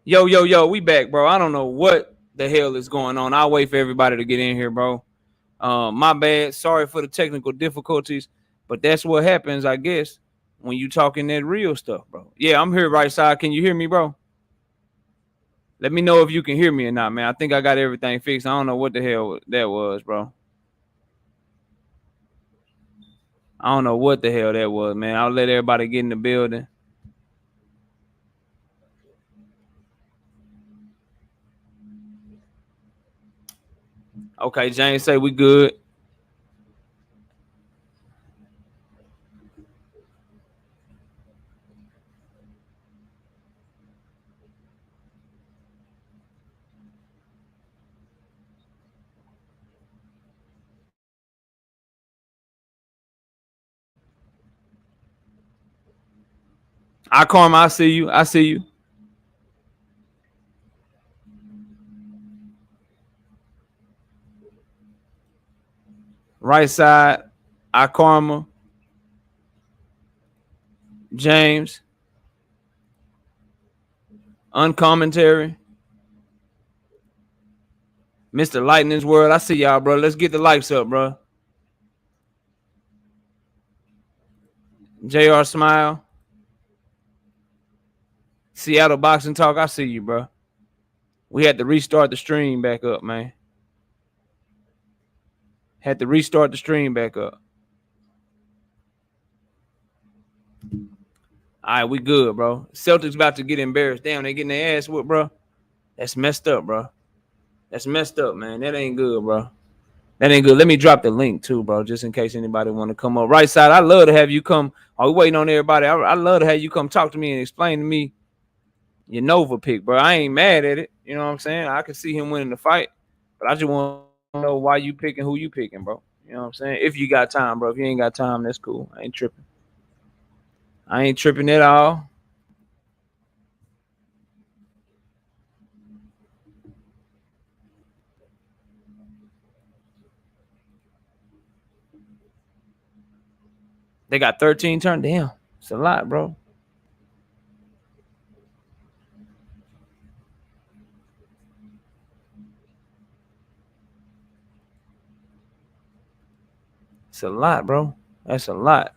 Yo, we back, bro. I don't know what the hell is going on. I'll wait for everybody to get in here, bro. My bad. Sorry for the technical difficulties, but that's what happens, I guess, when you talking that real stuff, bro. Yeah, I'm here, right side. Can you hear me, bro? Let me know if you can hear me or not, man. I think I got everything fixed. I don't know what the hell that was, bro. I don't know what the hell that was, man. I'll let everybody get in the building. Okay, James say we good. I Karma, I see you. I see you. Right side, I Karma, James, uncommentary, Mr. Lightning's World. I see y'all, bro. Let's get the lights up, bro. JR Smile, Seattle Boxing Talk. I see you, bro. We had to restart the stream back up, man. Had to restart the stream back up. All right, we good, bro. Celtics about to get embarrassed. Damn, they getting their ass whipped, bro. That's messed up, bro. That's messed up, man. That ain't good, bro. That ain't good. Let me drop the link too, bro, just in case anybody want to come up. Right side, I love to have you come. Are we waiting on everybody? I love to have you come talk to me and explain to me your Nova pick, bro. I ain't mad at it. You know what I'm saying? I can see him winning the fight, but I just want to know why you picking who you picking, bro. You know what I'm saying? If you got time, bro. If you ain't got time, that's cool. I ain't tripping. I ain't tripping at all. They got 13 turn. Damn, it's a lot, bro. It's a lot, bro. That's a lot.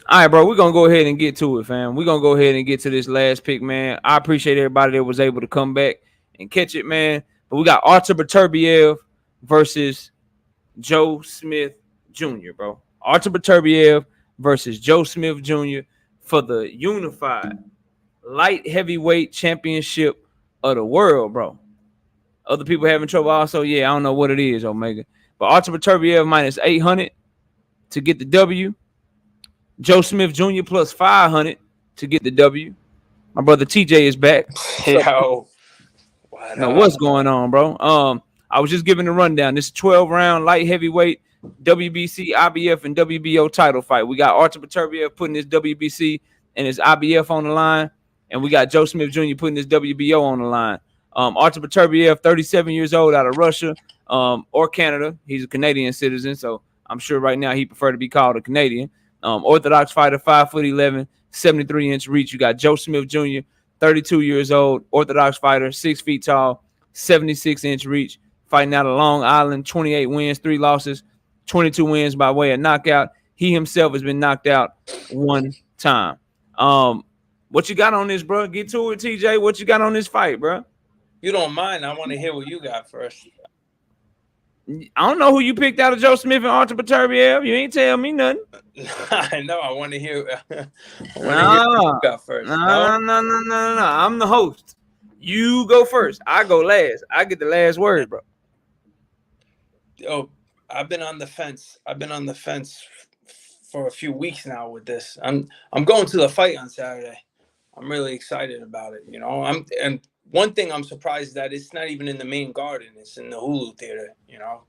All right, bro. We're gonna go ahead and get to it, fam. We're gonna go ahead and get to this last pick, man. I appreciate everybody that was able to come back and catch it, man. But we got Artur Beterbiev versus Joe Smith Jr., bro. Artur Beterbiev versus Joe Smith Jr. for the unified light heavyweight championship of the world, bro. Other people having trouble also. Yeah, I don't know what it is, Omega. But Artur Beterbiev minus 800 to get the W. Joe Smith Jr. plus 500 to get the W. My brother TJ is back. Yo, what Now, up? what's going on, bro? I was just giving the rundown. This 12-round light heavyweight WBC, IBF, and WBO title fight. We got Artur Beterbiev putting his WBC and his IBF on the line, and we got Joe Smith Jr. putting his WBO on the line. Artur Beterbiev, 37 years old, out of Russia or Canada. He's a Canadian citizen, so I'm sure right now he prefer to be called a Canadian. Orthodox fighter, 5'11", 73-inch reach. You got Joe Smith Jr., 32 years old, Orthodox fighter, 6 feet tall, 76-inch reach, fighting out of Long Island, 28 wins, 3 losses, 22 wins by way of knockout. He himself has been knocked out 1 time. What you got on this, bro? Get to it, TJ. What you got on this fight, bro? You don't mind? I want to hear what you got first. I don't know who you picked out of Joe Smith and Artur Beterbiev. You ain't tell me nothing. I know. I want to hear. I want to hear what you got first. No. I'm the host. You go first. I go last. I get the last word, bro. Yo, I've been on the fence. I've been on the fence for a few weeks now with this. I'm going to the fight on Saturday. I'm really excited about it. You know, and one thing I'm surprised that it's not even in the main garden. It's in the Hulu theater. You know,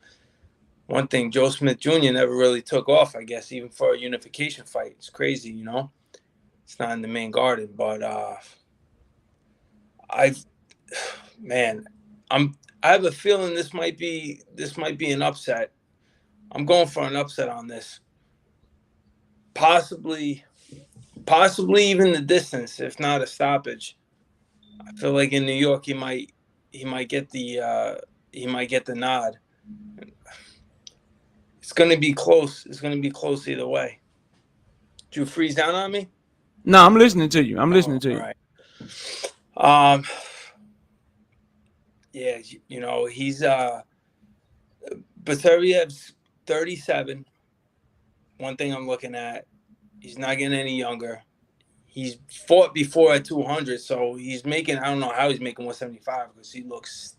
one thing Joe Smith Jr. never really took off. I guess even for a unification fight, it's crazy. You know, it's not in the main garden, but man, I have a feeling this might be an upset. I'm going for an upset on this. Possibly possibly even the distance, if not a stoppage. I feel like in New York he might get the nod. It's gonna be close. It's gonna be close either way. Did you freeze down on me? No, I'm listening to you. I'm listening to you. All right. Yeah, you know, he's Beterbiev's 37. One thing I'm looking at, he's not getting any younger. He's fought before at 200, so he's making, I don't know how he's making 175 because he looks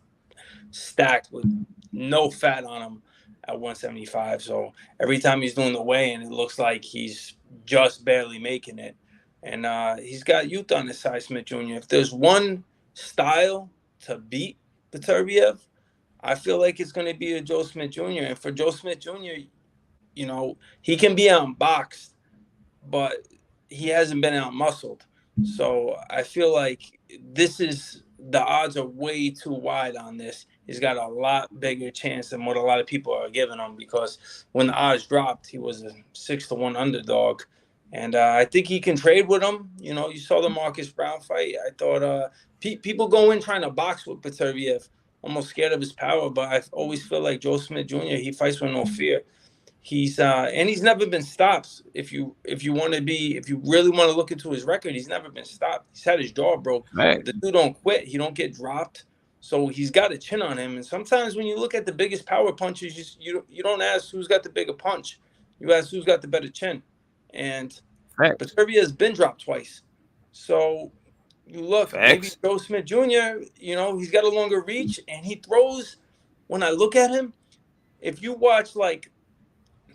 stacked with no fat on him at 175. So every time he's doing the weigh-in, it looks like he's just barely making it. And he's got youth on his side, Smith Jr. If there's one style to beat Beterbiev, I feel like it's going to be a Joe Smith Jr. And for Joe Smith Jr., you know, he can be outboxed, but he hasn't been out-muscled. So I feel like the odds are way too wide on this. He's got a lot bigger chance than what a lot of people are giving him, because when the odds dropped, he was a 6-1 underdog. And I think he can trade with him. You know, you saw the Marcus Brown fight. I thought people go in trying to box with Beterbiev, almost scared of his power. But I always feel like Joe Smith Jr., he fights with no fear. He's never been stopped. If you really want to look into his record, he's never been stopped. He's had his jaw broke. Right. The dude don't quit. He don't get dropped. So he's got a chin on him. And sometimes when you look at the biggest power punches, you don't ask who's got the bigger punch. You ask who's got the better chin. And Beterbiev has been dropped twice. So you look, maybe Joe Smith Jr., you know, he's got a longer reach, and he throws, when I look at him, if you watch like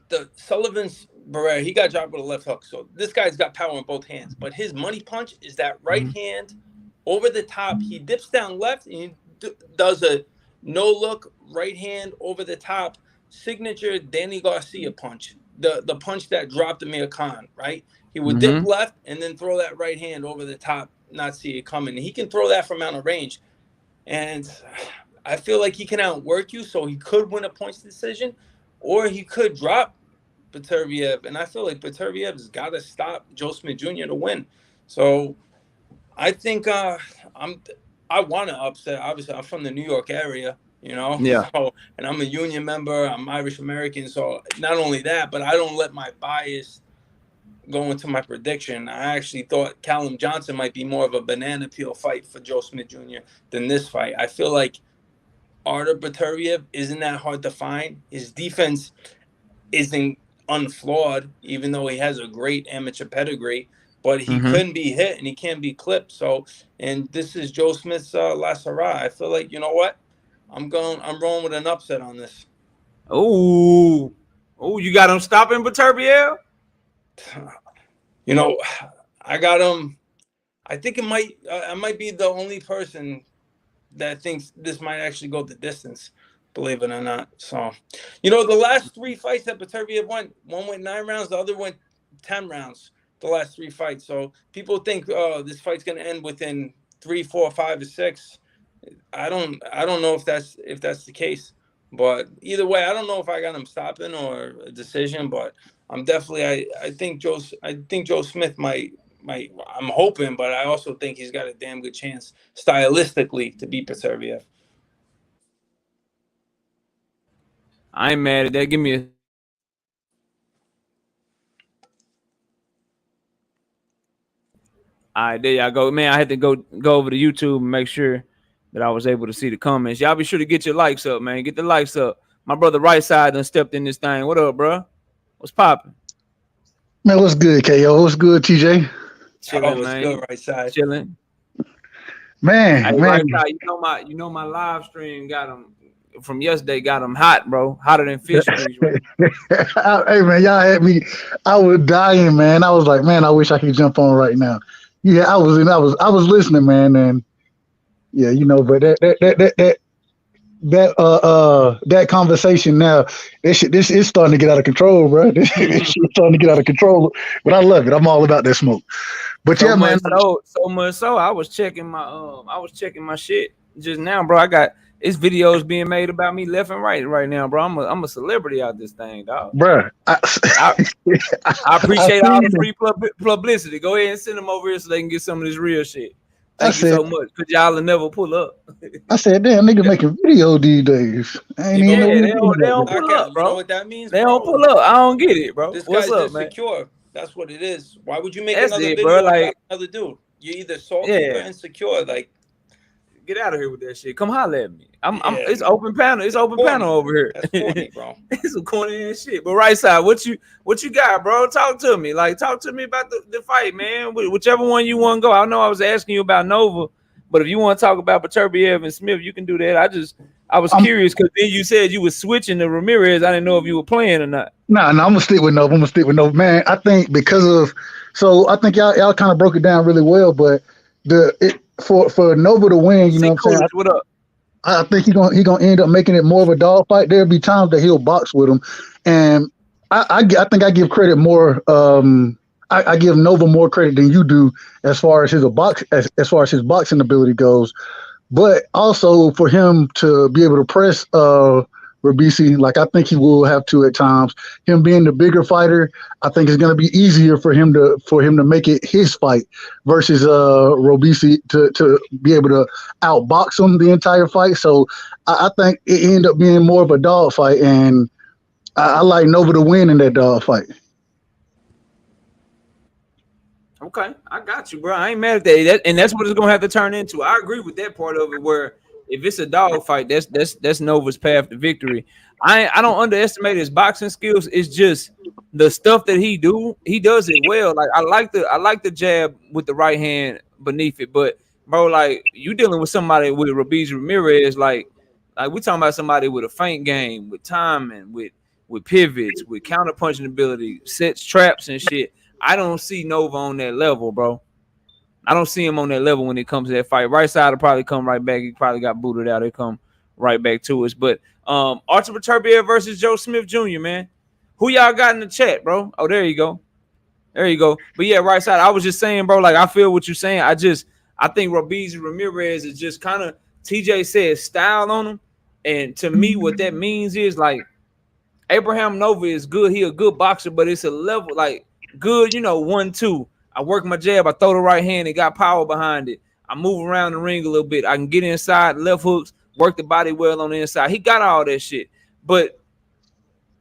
the Sullivan's Barrera, he got dropped with a left hook. So this guy's got power in both hands. But his money punch is that right hand over the top. He dips down left, and he does a no-look right hand over the top, signature Danny Garcia punch. The punch that dropped Amir Khan, right? He would dip left and then throw that right hand over the top, not see it coming. And he can throw that from out of range. And I feel like he can outwork you, so he could win a points decision, or he could drop Beterbiev. And I feel like Beterbiev has got to stop Joe Smith Jr. to win. So I think I want to upset. Obviously, I'm from the New York area, you know? Yeah. So, and I'm a union member. I'm Irish American. So not only that, but I don't let my bias go into my prediction. I actually thought Callum Johnson might be more of a banana peel fight for Joe Smith Jr. than this fight. I feel like Artur Beterbiev isn't that hard to find. His defense isn't unflawed, even though he has a great amateur pedigree, but he couldn't be hit and he can't be clipped. So, and this is Joe Smith's last hurrah. I feel like, you know what? I'm rolling with an upset on this. Oh, you got him stopping Beterbiev? You know, I got him. I think I might be the only person that thinks this might actually go the distance, believe it or not. So, you know, the last 3 fights that Beterbiev went, one went 9 rounds, the other went 10 rounds, the last 3 fights. So people think, oh, this fight's going to end within 3, 4, 5, or 6. I don't know if that's the case. But either way, I don't know if I got him stopping or a decision, but I'm definitely I think Joe Smith might I'm hoping, but I also think he's got a damn good chance stylistically to beat Beterbiev. I ain't mad at that. Give me a all right, there y'all go. Man, I had to go over to YouTube and make sure that I was able to see the comments. Y'all be sure to get your likes up, man. Get the likes up. My brother Right Side done stepped in this thing. What up, bro? What's popping? Man, what's good, KO? What's good, TJ? Chilling, man. Good, Right Side. Chilling. Man, hey, man. Right Side, you know my live stream got him from yesterday, got him hot, bro. Hotter than fish grease. Hey, man, y'all had me. I was dying, man. I was like, man, I wish I could jump on right now. Yeah, I was listening, man, and yeah, you know, but that conversation now, this is starting to get out of control, bro. This is starting to get out of control, but I love it. I'm all about that smoke. But man, so much so, I was checking my shit just now, bro. I got It's videos being made about me left and right now, bro. I'm a celebrity out this thing, dog. Bruh. I appreciate all the seen free publicity. Go ahead and send them over here so they can get some of this real shit. I Thank you said- so much. Cause y'all will never pull up. I said, damn, nigga making video these days. I ain't Yeah, even know they what don't pull Knockout, up, you bro. know what that means? They bro? don't pull up. I don't get it, bro. This What's guy's up, man? insecure. That's what it is. Why would you make That's another it, video bro, about like- another dude? You're either salty Yeah. or insecure. Like, Get out of here with that shit. Come holler at me. I'm Yeah. it's open panel. It's open Corny. panel over here. that's corny, bro. It's some corny ass shit. But right side, what you got, bro? Talk to me. Like, talk to me about the fight, man. Whichever one you want to go. I know I was asking you about Nova, but if you want to talk about Beterbiev-Smith, you can do that. I was curious because then you said you were switching to Ramirez. I didn't know if you were playing or not. Nah, I'm gonna stick with Nova. Man, I think because of I think y'all kind of broke it down really well, but for Nova to win, you know what I'm saying? What up? I think he gonna end up making it more of a dog fight. There'll be times that he'll box with him, and I think I give credit more. I give Nova more credit than you do as far as his boxing ability goes, but also for him to be able to press Robeisy, like I think he will have to at times. Him being the bigger fighter, I think it's going to be easier for him to make it his fight versus Robeisy to be able to outbox him the entire fight. So I think it ended up being more of a dog fight, and I like Nova to win in that dog fight. Okay, I got you, bro. I ain't mad at that. And that's what it's gonna have to turn into. I agree with that part of it. Where if it's a dog fight, that's Nova's path to victory. I don't underestimate his boxing skills. It's just the stuff that he does it well. Like I like the jab with the right hand beneath it. But bro, like you dealing with somebody with Ramirez, like we talking about somebody with a feint game, with timing, with pivots, with counter punching ability, sets traps and shit. I don't see Nova on that level, bro. I don't see him on that level when it comes to that fight. Right side will probably come right back. He probably got booted out. He'll come right back to us. But Artur Beterbiev versus Joe Smith Jr., man. Who y'all got in the chat, bro? Oh, there you go. There you go. But yeah, right side. I was just saying, bro, like I feel what you're saying. I think Robeisy Ramirez is just kind of, TJ said, style on him. And to me, what that means is like Abraham Nova is good. He a good boxer, but it's a level like good, 1-2. I work my jab. I throw the right hand. It got power behind it. I move around the ring a little bit. I can get inside, left hooks, work the body well on the inside. He got all that shit. But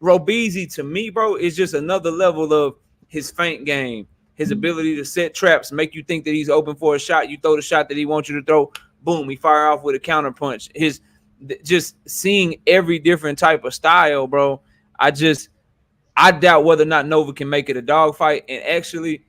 Robeisy, to me, bro, is just another level of his feint game, his ability to set traps, make you think that he's open for a shot. You throw the shot that he wants you to throw. Boom, he fire off with a counter punch. His just seeing every different type of style, bro. I doubt whether or not Nova can make it a dog fight. And actually,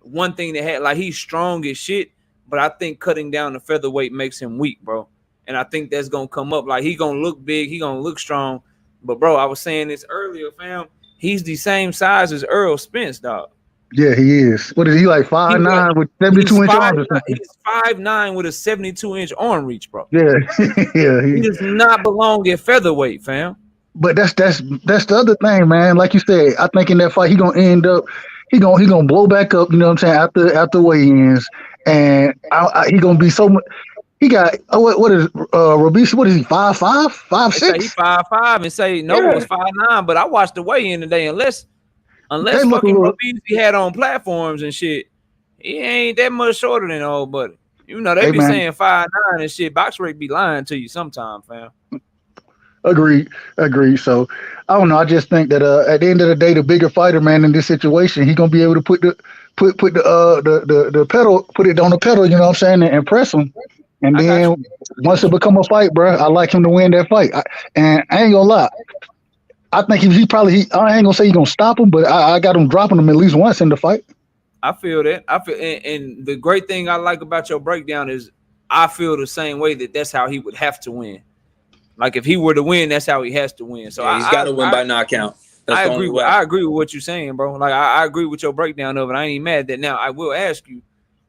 one thing that had, like, he's strong as shit, but I think cutting down the featherweight makes him weak, bro. And I think that's gonna come up. Like, he gonna look big, he gonna look strong. But bro, I was saying this earlier, fam. He's the same size as Earl Spence, dog. Yeah, he is. What is he, like 5'9" with 72-inch arms or something? He's 5'9" with a 72-inch arm reach, bro. Yeah, yeah. He does not belong at featherweight, fam. But that's the other thing, man. Like you said, I think in that fight he gonna blow back up. You know what I'm saying? After weigh-ins, and he gonna be so much. He got what is Robeisy? What is he? 5'5", 5'6"? He's 5'5" and say Nova was 5'9", but I watched the weigh-in today. Unless fucking Robeisy had on platforms and shit, he ain't that much shorter than old buddy. They be saying 5'9" and shit. Box rate be lying to you sometime, fam. Agreed. So I don't know. I just think that at the end of the day, the bigger fighter, man, in this situation, he gonna be able to put the pedal, put it on the pedal. You know what I'm saying, and press him. And then once it become a fight, bro, I like him to win that fight. And I ain't gonna lie. I think he probably I ain't gonna say he's gonna stop him, but I got him dropping him at least once in the fight. I feel that. And the great thing I like about your breakdown is I feel the same way that's how he would have to win. Like if he were to win, that's how he has to win. So he's got to win by knockout. I agree with what you're saying, bro. Like I agree with your breakdown of it. I ain't even mad at that. Now I will ask you,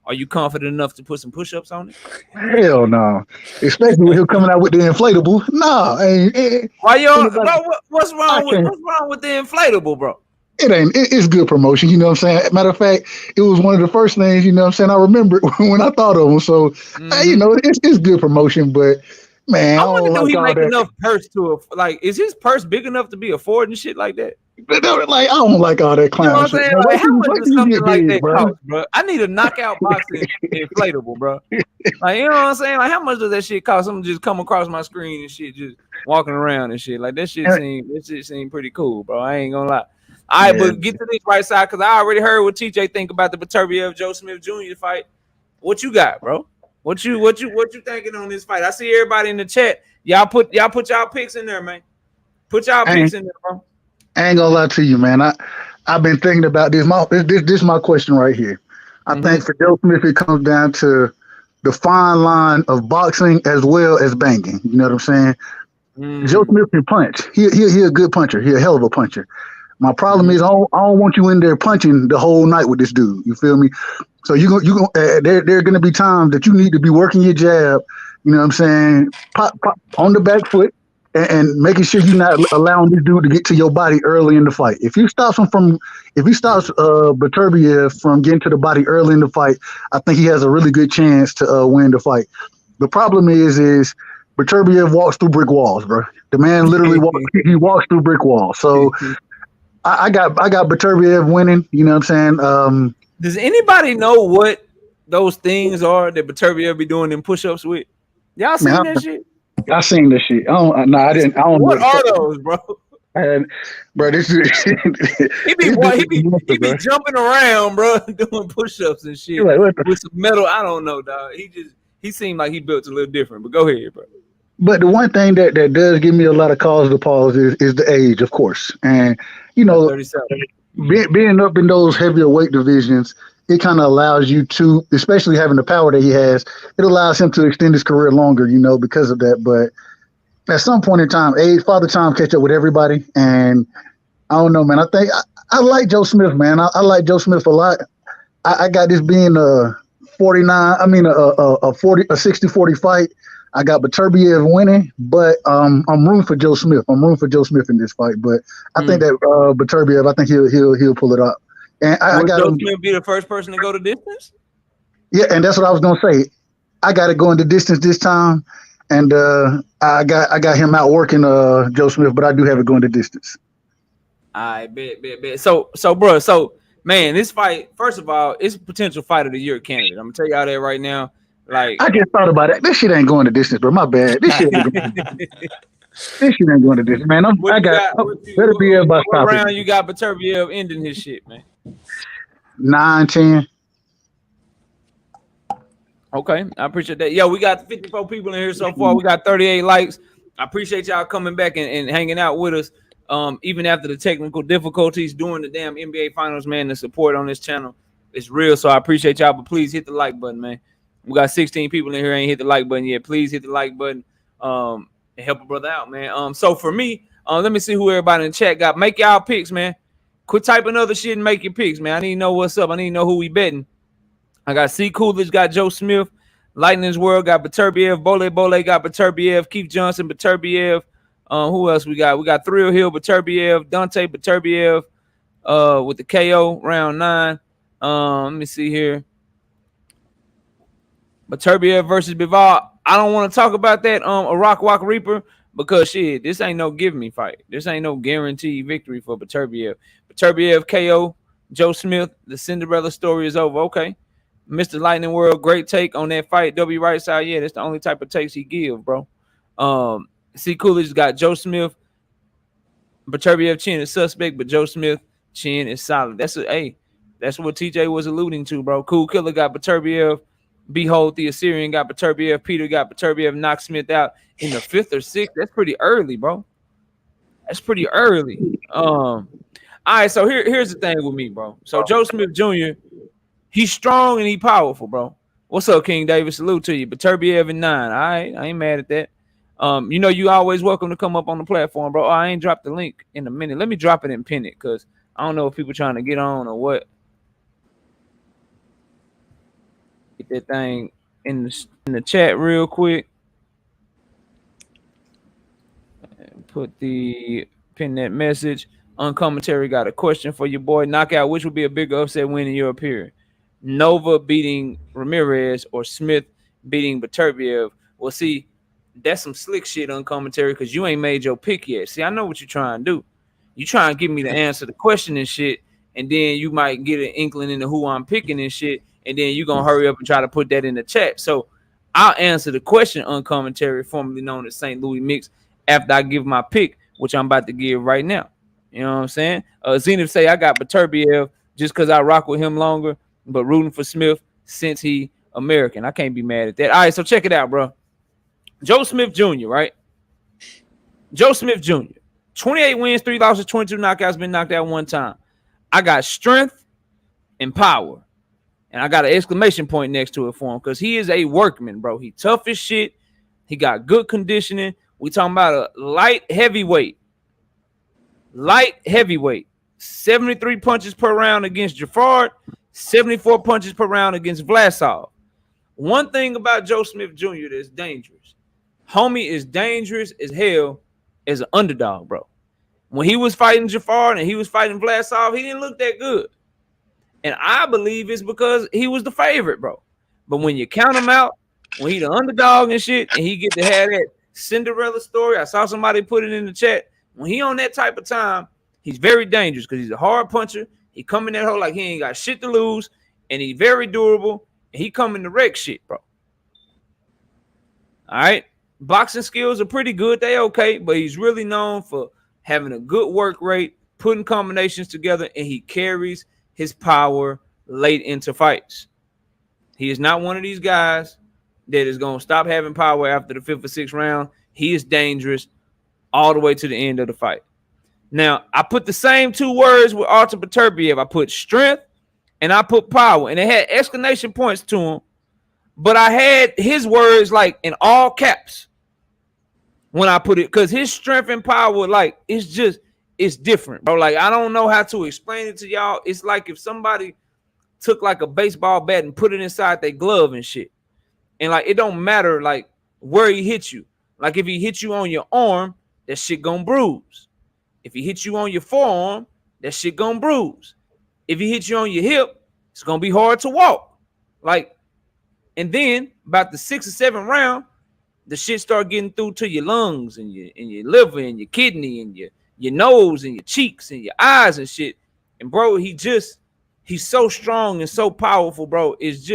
are you confident enough to put some push-ups on it? Hell no. Especially with him coming out with the inflatable. No. Why y'all, bro? What's wrong with the inflatable, bro? It's good promotion, you know what I'm saying? Matter of fact, it was one of the first things, you know what I'm saying, I remember when I thought of him. So, it's good promotion, but Man, I wonder, do he make that. enough purse to like? Is his purse big enough to be affording shit like that? Like, I don't like all that clown You know what I'm shit. saying? Man, Like, how much wait does till you something get like big, that bro. cost, bro? I need a knockout boxing inflatable, bro. Like, you know what I'm saying? Like, how much does that shit cost? Something just come across my screen and shit, just walking around and shit. Like, that shit seemed pretty cool, bro. I ain't gonna lie. All right, but get to this right side, because I already heard what TJ think about the Beterbiev Joe Smith Jr. fight. What you got, bro? What you thinking on this fight? I see everybody in the chat. Y'all put y'all picks in there, man. Put y'all picks in there, bro. I ain't gonna lie to you, man. I've been thinking about this. This is my question right here. I think for Joe Smith, it comes down to the fine line of boxing as well as banging. You know what I'm saying? Joe Smith can punch. He a good puncher. He a hell of a puncher. My problem is I don't want you in there punching the whole night with this dude. You feel me? So there are gonna be times that you need to be working your jab. You know what I'm saying? Pop on the back foot and making sure you're not allowing this dude to get to your body early in the fight. If he stops Beterbiev from getting to the body early in the fight, I think he has a really good chance to win the fight. The problem is Beterbiev walks through brick walls, bro. The man literally walks through brick walls. So I got Beterbiev winning. You know what I'm saying? Does anybody know what those things are that Beterbiev be doing them push-ups with? Y'all seen that shit? I seen this shit. I didn't. I don't what know. What are those, bro? Bro, this is he be jumping around, bro, doing push-ups and shit with some metal. I don't know, dog. He seemed like he built a little different. But go ahead, bro. But the one thing that does give me a lot of cause to pause is the age, of course, and you know, 37. Being up in those heavier weight divisions, it kind of allows you to, especially having the power that he has, it allows him to extend his career longer, you know, because of that. But at some point in time, Father Time catch up with everybody. And I don't know, man. I think I like Joe Smith, man. I like Joe Smith a lot. I got this being a 60-40 fight. I got Beterbiev winning, but I'm rooting for Joe Smith. I'm rooting for Joe Smith in this fight. But I think that Beterbiev, I think he'll pull it up. And I got Joe Smith be the first person to go to distance? Yeah, and that's what I was gonna say. I got to go into distance this time, and I got him out working Joe Smith, but I do have it going to distance. I bet. So, bro, man, this fight, first of all, it's a potential fight of the year candidate. I'm gonna tell y'all that right now. Like, I just thought about it. This shit ain't going to distance, bro. My bad. This shit ain't going to distance, man. Beterbiev by what round you got Beterbiev ending his shit, man? 9-10. Okay, I appreciate that. Yo, we got 54 people in here so far. We got 38 likes. I appreciate y'all coming back and hanging out with us. Even after the technical difficulties during the damn NBA Finals, man, the support on this channel is real. So I appreciate y'all, but please hit the like button, man. We got 16 people in here ain't hit the like button yet. Please hit the like button and help a brother out, man. So for me, let me see who everybody in the chat got. Make y'all picks, man. Quit typing other shit and make your picks, man. I need to know what's up. I need to know who we betting. I got C. Coolidge, got Joe Smith. Lightning's World got Beterbiev. Bole got Beterbiev. Keith Johnson, Beterbiev. Who else we got? We got Thrill Hill, Beterbiev. Dante, Beterbiev with the KO round 9. Let me see here. Beterbiev versus Bivol. I don't want to talk about that Iraq Walk Reaper because shit, this ain't no give me fight. This ain't no guaranteed victory for Beterbiev. Beterbiev KO Joe Smith. The Cinderella story is over. Okay. Mr. Lightning World, great take on that fight. W right side, yeah, that's the only type of takes he give, bro. C. Coolidge got Joe Smith. Beterbiev chin is suspect, but Joe Smith chin is solid. That's what TJ was alluding to, bro. Cool Killer got Beterbiev. Behold, the Assyrian got Beterbiev. Peter got Beterbiev. Knocked Smith out in the 5th or 6th. That's pretty early, bro. That's pretty early. All right, so here's the thing with me, bro. So Joe Smith Jr., he's strong and he powerful, bro. What's up, King David? Salute to you. Beterbiev in 9. All right, I ain't mad at that. You know you always welcome to come up on the platform, bro. I ain't dropped the link in a minute. Let me drop it and pin it because I don't know if people trying to get on or what. Get that thing in the chat real quick. And pin that message. Uncommentary got a question for your boy. Knockout, which would be a bigger upset win in your opinion? Nova beating Ramirez or Smith beating Beterbiev? Well, see, that's some slick shit on commentary because you ain't made your pick yet. See, I know what you're trying to do. You trying to give me the answer to the question and shit, and then you might get an inkling into who I'm picking and shit, and then you gonna hurry up and try to put that in the chat. So I'll answer the question on commentary, formerly known as St. Louis Mix, after I give my pick, which I'm about to give right now. You know what I'm saying? Zenith say I got Beterbiev just because I rock with him longer, but rooting for Smith since he American. I can't be mad at that. All right, so check it out, bro. Joe Smith Jr., right? Joe Smith Jr., 28 wins, 3 losses, 22 knockouts, been knocked out one time. I got strength and power. And I got an exclamation point next to it for him because he is a workman, bro. He tough as shit. He got good conditioning. We talking about a light heavyweight. Light heavyweight. 73 punches per round against Jafar, 74 punches per round against Vlasov. One thing about Joe Smith Jr. that's dangerous. Homie is dangerous as hell as an underdog, bro. When he was fighting Jafar and he was fighting Vlasov, he didn't look that good. And I believe it's because he was the favorite, bro. But when you count him out, when he the underdog and shit, and he get to have that Cinderella story, I saw somebody put it in the chat. When he on that type of time, he's very dangerous because he's a hard puncher. He come in that hole like he ain't got shit to lose, and he's very durable, and he coming to wreck shit, bro. All right? Boxing skills are pretty good. They okay, but he's really known for having a good work rate, putting combinations together, and he carries his power late into fights. He is not one of these guys that is going to stop having power after the 5th or 6th round. He is dangerous all the way to the end of the fight. Now, I put the same 2 words with Artur Beterbiev. I put strength and I put power, and it had exclamation points to him, but I had his words like in all caps when I put it, because his strength and power, like, it's different, bro. Like, I don't know how to explain it to y'all. It's like if somebody took like a baseball bat and put it inside their glove and shit. And like, it don't matter like where he hits you. Like if he hits you on your arm, that shit gonna bruise. If he hits you on your forearm, that shit gonna bruise. If he hits you on your hip, it's gonna be hard to walk. Like, and then about the 6th or 7th round, the shit start getting through to your lungs and your liver and your kidney and your nose and your cheeks and your eyes and shit. And bro, he's so strong and so powerful, bro. It's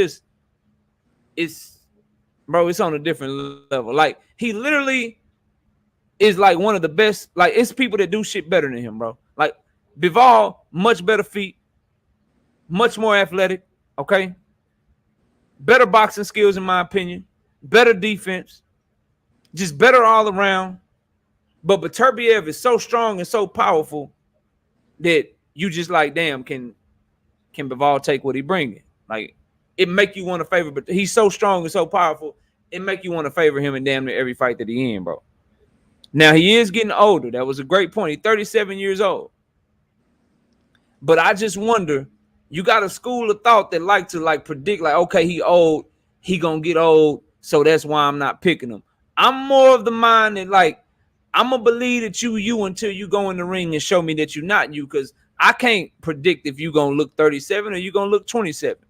on a different level. Like, he literally is like one of the best. Like, it's people that do shit better than him, bro. Like Bivol, much better feet, much more athletic, okay? Better boxing skills, in my opinion, better defense, just better all around. But Beterbiev is so strong and so powerful that you just like, damn, can Bivol take what he bringing? Like, it make you want to favor, but he's so strong and so powerful, it make you want to favor him in damn near every fight that he in, bro. Now, he is getting older. That was a great point. He's 37 years old. But I just wonder, you got a school of thought that like to like predict, like, okay, he old, he gonna get old, so that's why I'm not picking him. I'm more of the mind that like, I'm gonna believe that you until you go in the ring and show me that you're not you, because I can't predict if you're gonna look 37 or you're gonna look 27.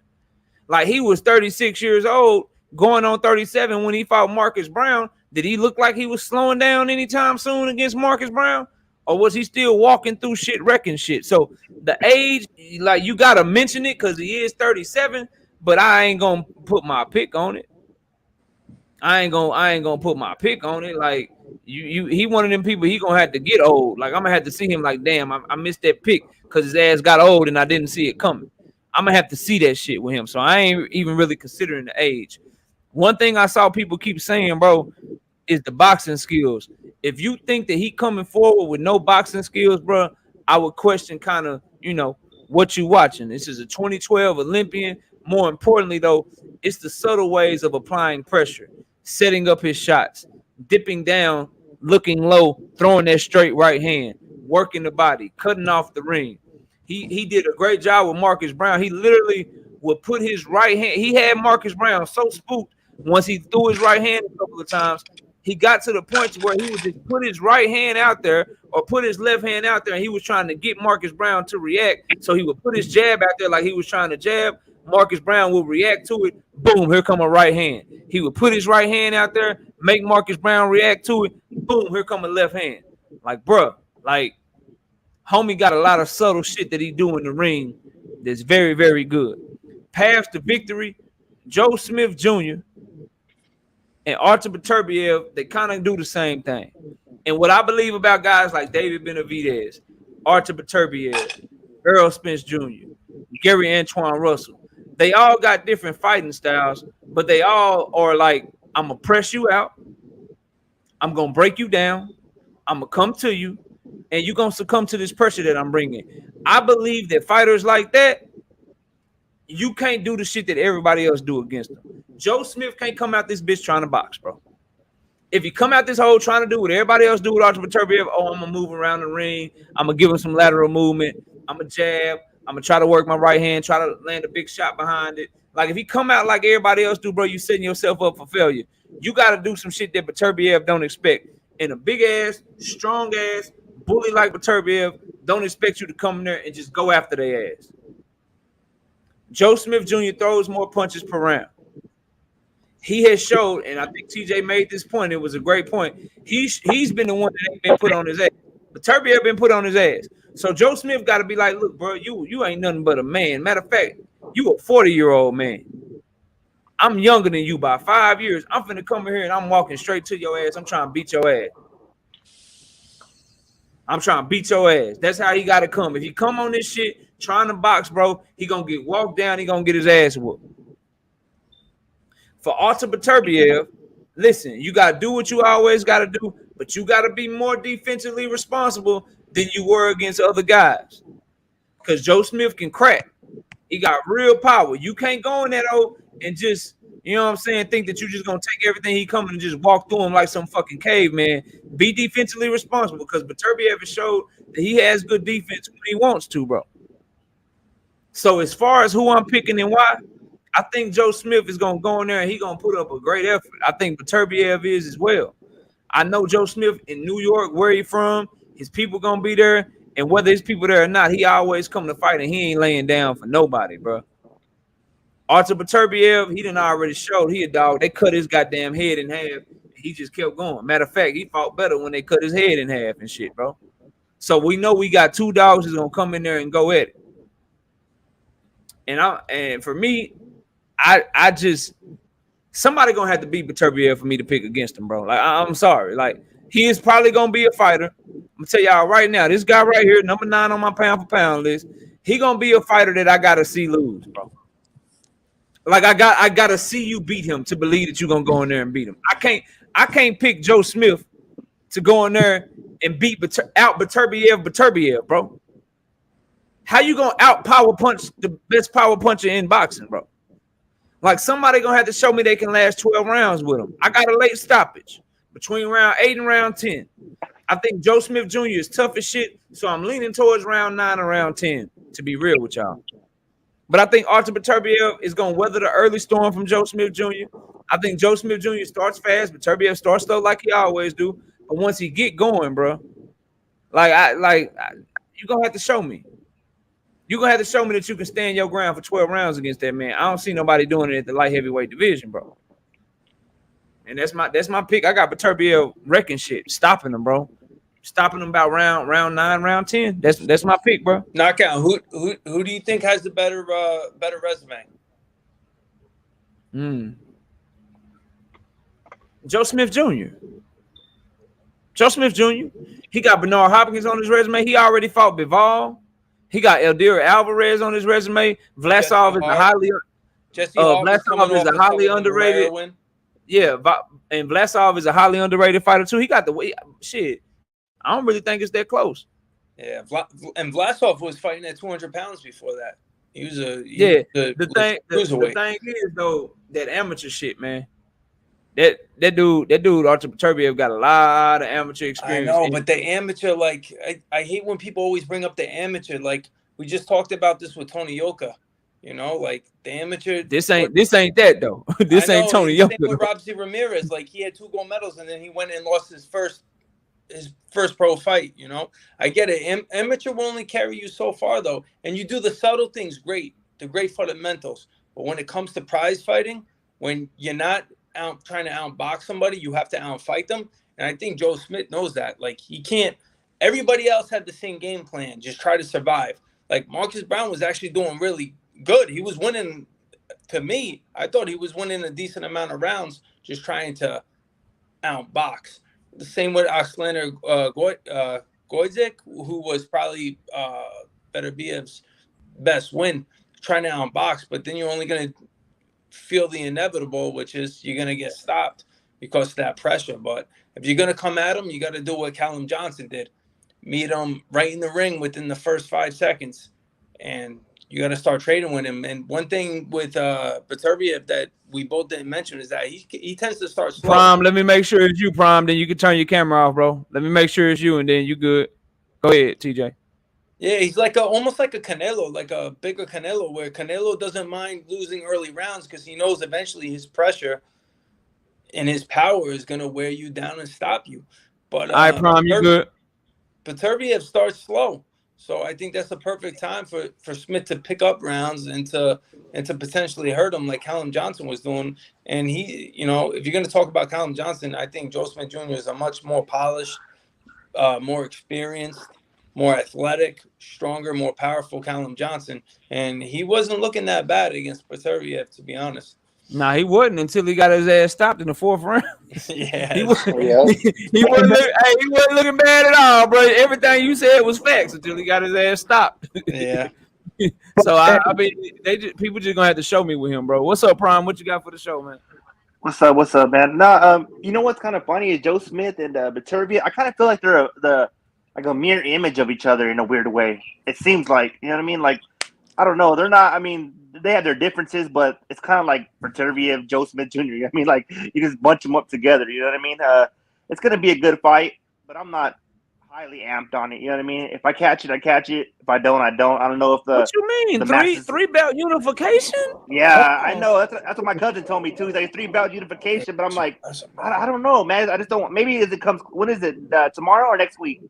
Like, he was 36 years old, going on 37 when he fought Marcus Brown. Did he look like he was slowing down anytime soon against Marcus Brown? Or was he still walking through shit, wrecking shit? So the age, like, you gotta mention it because he is 37, but I ain't gonna put my pick on it. I ain't gonna put my pick on it. Like, he one of them people, he gonna have to get old. Like, I'm gonna have to see him like, damn, I missed that pick because his ass got old and I didn't see it coming. I'm gonna have to see that shit with him. So I ain't even really considering the age. One thing I saw people keep saying, bro, is the boxing skills. If you think that he coming forward with no boxing skills, bro, I would question kind of, what you watching. This is a 2012 Olympian. More importantly, though, it's the subtle ways of applying pressure, setting up his shots, dipping down, looking low, throwing that straight right hand, working the body, cutting off the ring. He did a great job with Marcus Brown. He literally would put his right hand. He had Marcus Brown so spooked once he threw his right hand a couple of times. He got to the point where he would just put his right hand out there or put his left hand out there, and he was trying to get Marcus Brown to react. So he would put his jab out there like he was trying to jab. Marcus Brown would react to it. Boom, here come a right hand. He would put his right hand out there, make Marcus Brown react to it. Boom, here come a left hand. Like, bruh, like, homie got a lot of subtle shit that he do in the ring that's very, very good. Path to victory, Joe Smith Jr. and Artur Beterbiev, they kind of do the same thing. And what I believe about guys like David Benavidez, Artur Beterbiev, Errol Spence Jr., Gary Antoine Russell, they all got different fighting styles, but they all are like, I'm going to press you out. I'm going to break you down. I'm going to come to you, and you're going to succumb to this pressure that I'm bringing. I believe that fighters like that, you can't do the shit that everybody else do against them. Joe Smith can't come out this bitch trying to box, bro. If you come out this hole trying to do what everybody else do with Artur Beterbiev, oh, I'm going to move around the ring. I'm going to give him some lateral movement. I'm going to jab. I'm going to try to work my right hand, try to land a big shot behind it. Like, if he come out like everybody else do, bro, you setting yourself up for failure. You got to do some shit that Beterbiev don't expect. And a big-ass, strong-ass, bully like Beterbiev don't expect you to come in there and just go after their ass. Joe Smith Jr. throws more punches per round. He has showed, and I think TJ made this point. It was a great point. He's been the one that ain't been put on his ass. Beterbiev been put on his ass. So Joe Smith got to be like, look, bro, you ain't nothing but a man. Matter of fact, you a 40-year-old man. I'm younger than you by 5 years. I'm finna come in here and I'm walking straight to your ass. I'm trying to beat your ass. I'm trying to beat your ass. That's how he got to come. If he come on this shit trying to box, bro, he going to get walked down. He going to get his ass whooped. For Artur Beterbiev, listen, you got to do what you always got to do, but you got to be more defensively responsible than you were against other guys. Because Joe Smith can crack. He got real power. You can't go in that hole and just, you know what I'm saying, think that you're just going to take everything he coming and just walk through him like some fucking caveman. Be defensively responsible, because Beterbiev has showed that he has good defense when he wants to, bro. So as far as who I'm picking and why, I think Joe Smith is going to go in there and he's going to put up a great effort. I think Beterbiev is as well. I know Joe Smith in New York, where he from, his people going to be there. And whether his people there or not, he always come to fight and he ain't laying down for nobody, bro. Artur Beterbiev, he done already showed he a dog. They cut his goddamn head in half. He just kept going. Matter of fact, he fought better when they cut his head in half and shit, bro. So we know we got two dogs that's going to come in there and go at it. And for me, I just, somebody gonna have to beat Beterbiev for me to pick against him, bro. Like, I'm sorry. Like, he is probably gonna be a fighter. I'm gonna tell y'all right now, this guy right here, number 9 on my pound for pound list, he gonna be a fighter that I gotta see lose, bro. Like, I gotta see you beat him to believe that you're gonna go in there and beat him. I can't pick Joe Smith to go in there and beat Beterbiev, bro. How you gonna out power punch the best power puncher in boxing, bro? Like, somebody gonna have to show me they can last 12 rounds with him. I got a late stoppage between round 8 and round 10. I think Joe Smith Jr. is tough as shit, so I'm leaning towards round 9 and round 10, to be real with y'all. But I think Artur Beterbiev is gonna weather the early storm from Joe Smith Jr. I think Joe Smith Jr. starts fast, Beterbiev starts slow like he always do. But once he get going, bro, you're gonna have to show me. You're going to have to show me that you can stand your ground for 12 rounds against that man. I don't see nobody doing it at the light heavyweight division, bro. And that's my pick. I got Beterbiev wrecking shit, stopping him, bro. Stopping him about round 9, round 10. That's my pick, bro. Knockout. Who do you think has the better resume? Joe Smith Jr. Joe Smith Jr. He got Bernard Hopkins on his resume. He already fought Bivol. He got Eldira Alvarez on his resume. Vlasov is a highly underrated. Yeah, and Vlasov is a highly underrated fighter too. He got the way shit. I don't really think it's that close. Yeah, and Vlasov was fighting at 200 pounds before that. He was a the thing is though, that amateur shit, man. That dude Artur Beterbiev got a lot of amateur experience. I know, but the amateur, like, I hate when people always bring up the amateur. Like, we just talked about this with Tony Yoka. You know, like, the amateur. This ain't that though. This ain't Tony Yoka. Same with Robsy Ramirez. Like, he had 2 gold medals and then he went and lost his first pro fight. You know, I get it. Amateur will only carry you so far though, and you do the subtle things great, the great fundamentals. But when it comes to prize fighting, when you're not trying to outbox somebody, you have to outfight them. And I think Joe Smith knows that. Like, he can't. Everybody else had the same game plan, just try to survive. Like, Marcus Brown was actually doing really good. He was winning. To me, I thought he was winning a decent amount of rounds, just trying to outbox. The same with Oxlander Goizik, who was probably Beterbiev's best win, trying to outbox. But then you're only going to feel the inevitable, which is you're going to get stopped because of that pressure. But if you're going to come at him, you got to do what Callum Johnson did. Meet him right in the ring within the first 5 seconds. And you got to start trading with him. And one thing with Beterbiev that we both didn't mention is that he tends to start slow. Prime, let me make sure it's you, Prime. Then you can turn your camera off, bro. Let me make sure it's you, and then you good. Go ahead, TJ. Yeah, he's like almost like a Canelo, like a bigger Canelo, where Canelo doesn't mind losing early rounds because he knows eventually his pressure and his power is going to wear you down and stop you. But All right, Prime, you good. Beterbiev starts slow. So I think that's the perfect time for Smith to pick up rounds and to potentially hurt him like Callum Johnson was doing. And he, if you're going to talk about Callum Johnson, I think Joe Smith Jr. is a much more polished, more experienced, more athletic, stronger, more powerful Callum Johnson. And he wasn't looking that bad against Beterbiev, to be honest. Nah, he wasn't until he got his ass stopped in the 4th round. Yeah, he wasn't looking bad at all, bro. Everything you said was facts until he got his ass stopped. Yeah. So I mean, people just gonna have to show me with him, bro. What's up, Prime? What you got for the show, man? What's up, man? Nah, you know what's kind of funny is Joe Smith and Beterbiev. I kind of feel like they're like a mirror image of each other in a weird way. It seems like, you know what I mean? Like, I don't know. They're not. I mean, they have their differences, but it's kind of like Beterbiev, Joe Smith Jr. I mean, like, you just bunch them up together. You know what I mean? It's gonna be a good fight, but I'm not highly amped on it. You know what I mean? If I catch it, I catch it. If I don't, I don't. I don't know if the. What you mean? Three belt unification? Yeah, I know. That's what my cousin told me too. He's like 3 belt unification, but I'm like, I don't know, man. I just don't. Maybe as it comes. When is it? Tomorrow or next week?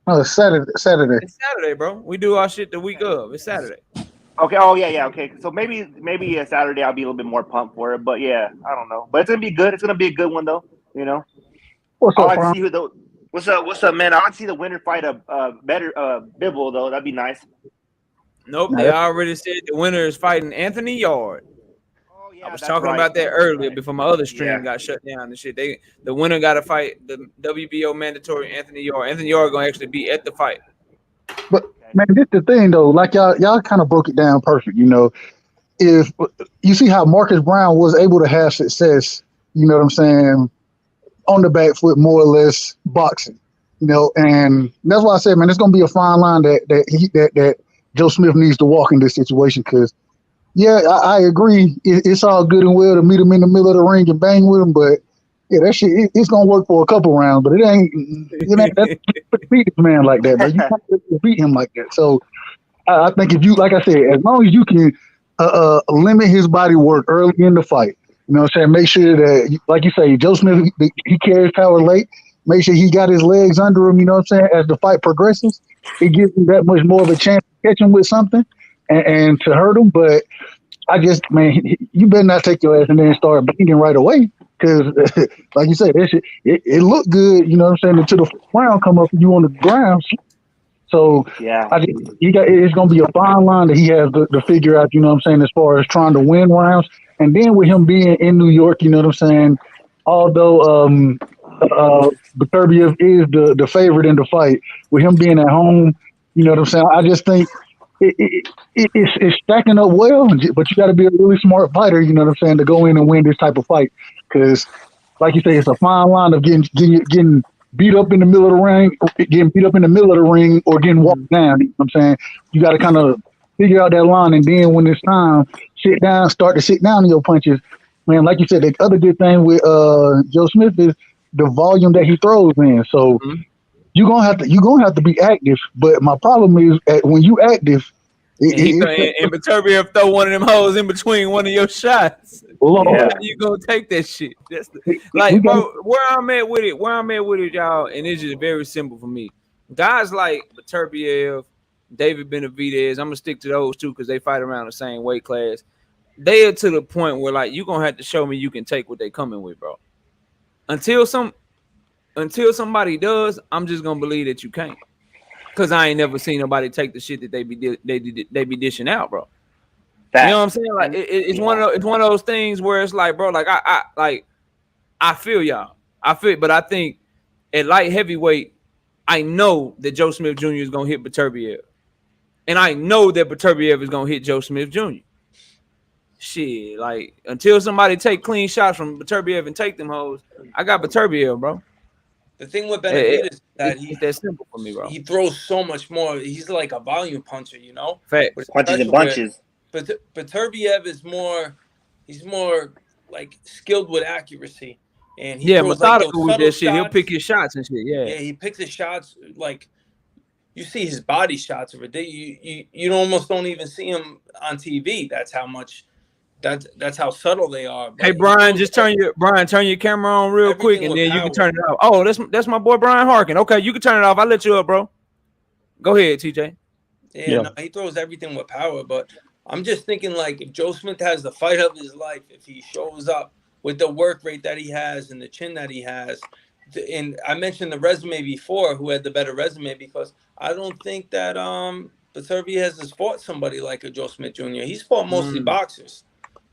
No, it's Saturday. It's Saturday, bro. We do our shit the week of. It's Saturday. Okay. Oh yeah. Okay. So maybe Saturday I'll be a little bit more pumped for it. But yeah, I don't know. But it's gonna be good. It's gonna be a good one though. You know. What's up, I see who What's up, man? I want to see the winner fight a better Bibble though. That'd be nice. Nope. They already said the winner is fighting Anthony Yard. Oh yeah. I was talking about that earlier before my other stream got shut down and shit. The winner got to fight the WBO mandatory Anthony Yard. Anthony Yard gonna actually be at the fight. But man, this the thing though. Like y'all kind of broke it down perfect. If you see how Marcus Brown was able to have success, you know what I'm saying, on the back foot, more or less boxing. And that's why I said, man, it's gonna be a fine line that Joe Smith needs to walk in this situation. Because, yeah, I agree. It's all good and well to meet him in the middle of the ring and bang with him, but yeah, that shit it's gonna work for a couple rounds, but it ain't that's beat this man like that, but you can't beat him like that. So I think if you, like I said, as long as you can limit his body work early in the fight, you know what I'm saying, make sure that, like you say, Joe Smith, he carries power late. Make sure he got his legs under him, you know what I'm saying, as the fight progresses. It gives him that much more of a chance to catch him with something and to hurt him. But I just, man, you better not take your ass and then start banging right away. Because, like you said, it looked good, you know what I'm saying, until the round come up and you on the ground. So, yeah, it's going to be a fine line that he has to figure out, you know what I'm saying, as far as trying to win rounds. And then with him being in New York, you know what I'm saying, although Beterbiev is the favorite in the fight, with him being at home, you know what I'm saying, I just think it's stacking up well, but you got to be a really smart fighter, you know what I'm saying, to go in and win this type of fight. Because, like you say, it's a fine line of getting beat up in the middle of the ring, or getting walked down. You know what I'm saying? You got to kind of figure out that line, and then when it's time, start to sit down in your punches. Man, like you said, the other good thing with Joe Smith is the volume that he throws in. So you're gonna have to be active. But my problem is when you active, and Beterbiev throw one of them hoes in between one of your shots. Yeah. You gonna take that shit. That's bro, where I'm at with it, y'all, and it's just very simple for me. Guys like Beterbiev, David Benavidez, I'm gonna stick to those two because they fight around the same weight class. they are to the point where like you're gonna have to show me you can take what they coming with, bro. Until somebody does, I'm just gonna believe that you can't. Cause I ain't never seen nobody take the shit that they be dishing out, bro. Facts. You know what I'm saying? Like it's one of those things where it's like, bro, like I feel y'all. But I think at light heavyweight, I know that Joe Smith Jr. is gonna hit Beterbiev. And I know that Beterbiev is gonna hit Joe Smith Jr. Shit, like until somebody take clean shots from Beterbiev and take them hoes, I got Beterbiev, bro. The thing with Benavidez is that it's that simple for me, bro. He throws so much more. He's like a volume puncher, you know. Facts. Punches and bunches. But Beterbiev is more. He's more like skilled with accuracy, and he throws methodical like with that shit. shots. He'll pick his shots and shit. Yeah, he picks his shots like you see his body shots of it. You almost don't even see him on TV. That's how much. That's how subtle they are. But hey Brian, just turn your camera on real quick, and then you can turn it off. Oh, that's my boy Brian Harkin. Okay, you can turn it off. I'll let you up, bro. Go ahead, TJ. Yeah. No, he throws everything with power, but I'm just thinking like if Joe Smith has the fight of his life, if he shows up with the work rate that he has and the chin that he has, and I mentioned the resume before, who had the better resume, because I don't think that Beterbiev has fought somebody like a Joe Smith Jr. He's fought mostly boxers.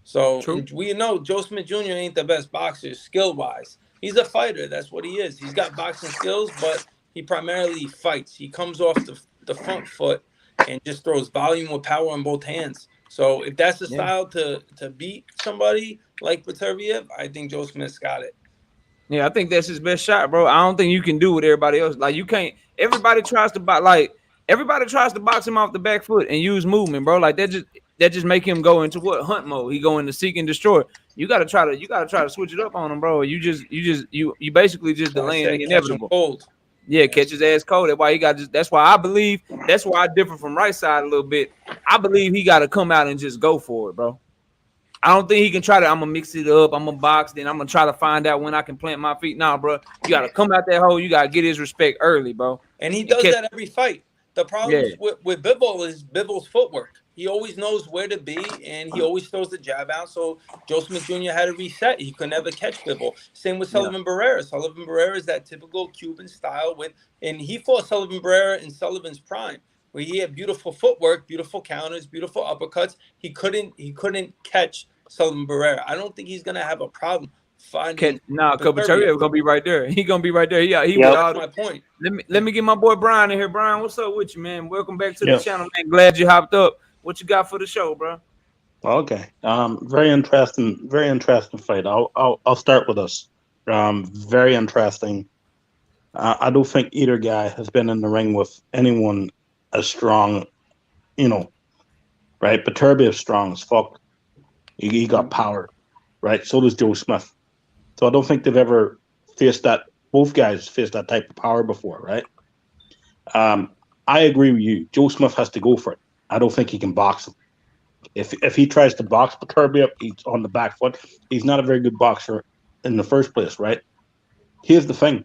So we know Joe Smith Jr. ain't the best boxer skill-wise. He's a fighter. That's what he is. He's got boxing skills, but he primarily fights. He comes off the front foot and just throws volume with power in both hands. So if that's the style to beat somebody like Beterbiev, I think Joe Smith's got it. Yeah, I think that's his best shot, bro. I don't think you can do what everybody else. Like you can't. Everybody tries to box him off the back foot and use movement, bro. Like that just make him go into what hunt mode. He go into seek and destroy. You gotta try to switch it up on him, bro. You basically just delaying the inevitable. Cold. Yeah, catch his ass cold. That's why that's why I believe. That's why I differ from right side a little bit. I believe he got to come out and just go for it, bro. I don't think he can try to. I'm gonna mix it up. I'm gonna box. Then I'm gonna try to find out when I can plant my feet. Nah, bro. You gotta come out that hole. You gotta get his respect early, bro. And he does that every fight. The problem with Bivol is Bivol's footwork. He always knows where to be, and he always throws the jab out. So Joe Smith Jr. had to reset. He could never catch Bivol. Same with Sullivan Barrera. Sullivan Barrera is that typical Cuban style and he fought Sullivan Barrera in Sullivan's prime, where he had beautiful footwork, beautiful counters, beautiful uppercuts. He couldn't catch Sullivan Barrera. I don't think he's gonna have a problem finding. Beterbiev gonna be right there. He gonna be right there. That's my point. Let me get my boy Brian in here. Brian, what's up with you, man? Welcome back to the channel, man. Glad you hopped up. What you got for the show, bro? Okay. Very interesting fight. I'll start with us. Very interesting. I don't think either guy has been in the ring with anyone as strong, right? Beterbiev's strong as fuck. He got power, right? So does Joe Smith. So I don't think they've ever faced that. Both guys faced that type of power before, right? I agree with you. Joe Smith has to go for it. I don't think he can box him. If he tries to box Beterbiev, he's on the back foot. He's not a very good boxer in the first place, right? Here's the thing.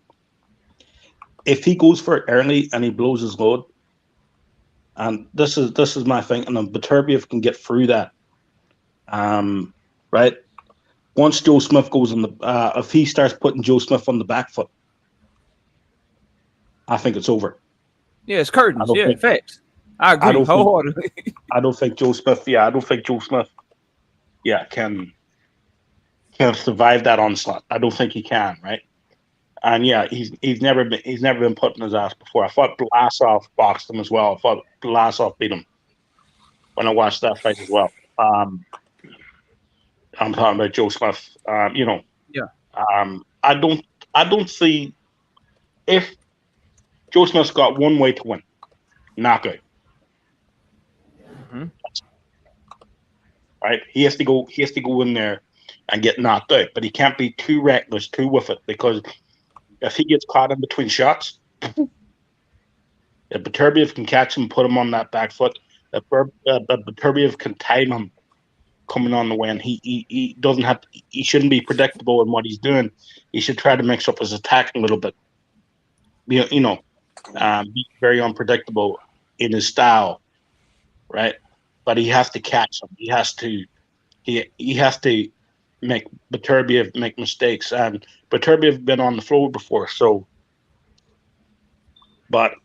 If he goes for it early and he blows his load, and this is my thing, and then Beterbiev can get through that. Right? Once Joe Smith goes on if he starts putting Joe Smith on the back foot, I think it's over. Yeah, it's curtains. Yeah, facts. I agree wholeheartedly. I don't think Joe Smith. Yeah, I don't think Joe Smith. Yeah, can survive that onslaught. I don't think he can. Right? And yeah, he's never been put in his ass before. I thought Blasov boxed him as well. I thought Blasov beat him when I watched that fight as well. I'm talking about Joe Smith. Yeah. I don't see if Joe Smith's got one way to win, knockout. Mm-hmm. Right? He has to go in there and get knocked out, but he can't be too reckless, too with it, because if he gets caught in between shots, if Beterbiev can catch him, put him on that back foot, if Beterbiev can time him coming on the win, he doesn't have to, he shouldn't be predictable in what he's doing. He should try to mix up his attack a little bit. Be very unpredictable in his style, right? But he has to catch him. He has to he has to make Beterbiev make mistakes, and Beterbiev been on the floor before, so. But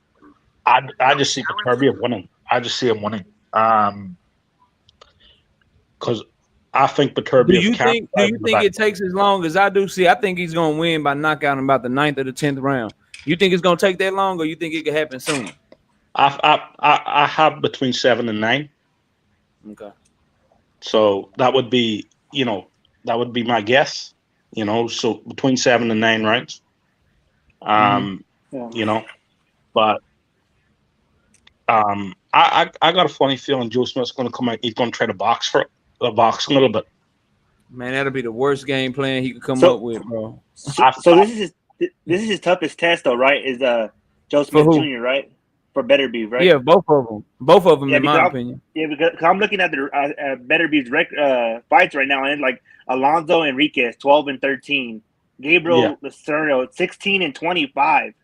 I just see Beterbiev winning. I just see him winning. Because I think Beterbiev. Do you think it takes as long as I do? See, I think he's gonna win by knockout in about the 9th or the 10th round. You think it's gonna take that long, or you think it could happen sooner? I have between 7 and 9. Okay. So that would be my guess. So between 7 and 9 rounds. But I got a funny feeling Joe Smith's going to come out. He's going to try to box a little bit. Man, that'll be the worst game plan he could come up with, bro. So this is his toughest test, though, right? Is Joe Smith Jr., right? For Beterbiev, right? Yeah, both of them, in my opinion. Yeah, because I'm looking at the Beterbiev's fights right now, and it's like Alonzo Enriquez 12-13, Gabriel Lucerno 16-25.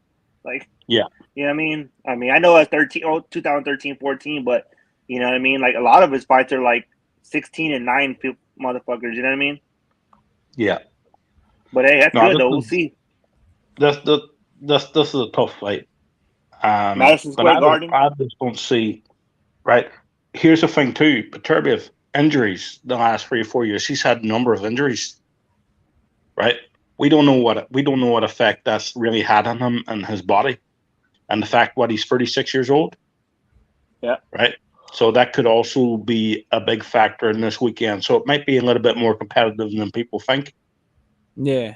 Like, yeah, you know what I mean? I know it's 2013-14, but you know what I mean? Like a lot of his fights are like 16-9 motherfuckers. You know what I mean? Yeah. But hey, that's good though. We'll see. This is a tough fight. Madison Square Garden. I just don't see. Right. Here's the thing too. Beterbiev injuries the last 3 or 4 years. He's had a number of injuries. Right. We don't know what effect that's really had on him and his body, and the fact he's 36 years old. Yeah. Right. So that could also be a big factor in this weekend. So it might be a little bit more competitive than people think. Yeah.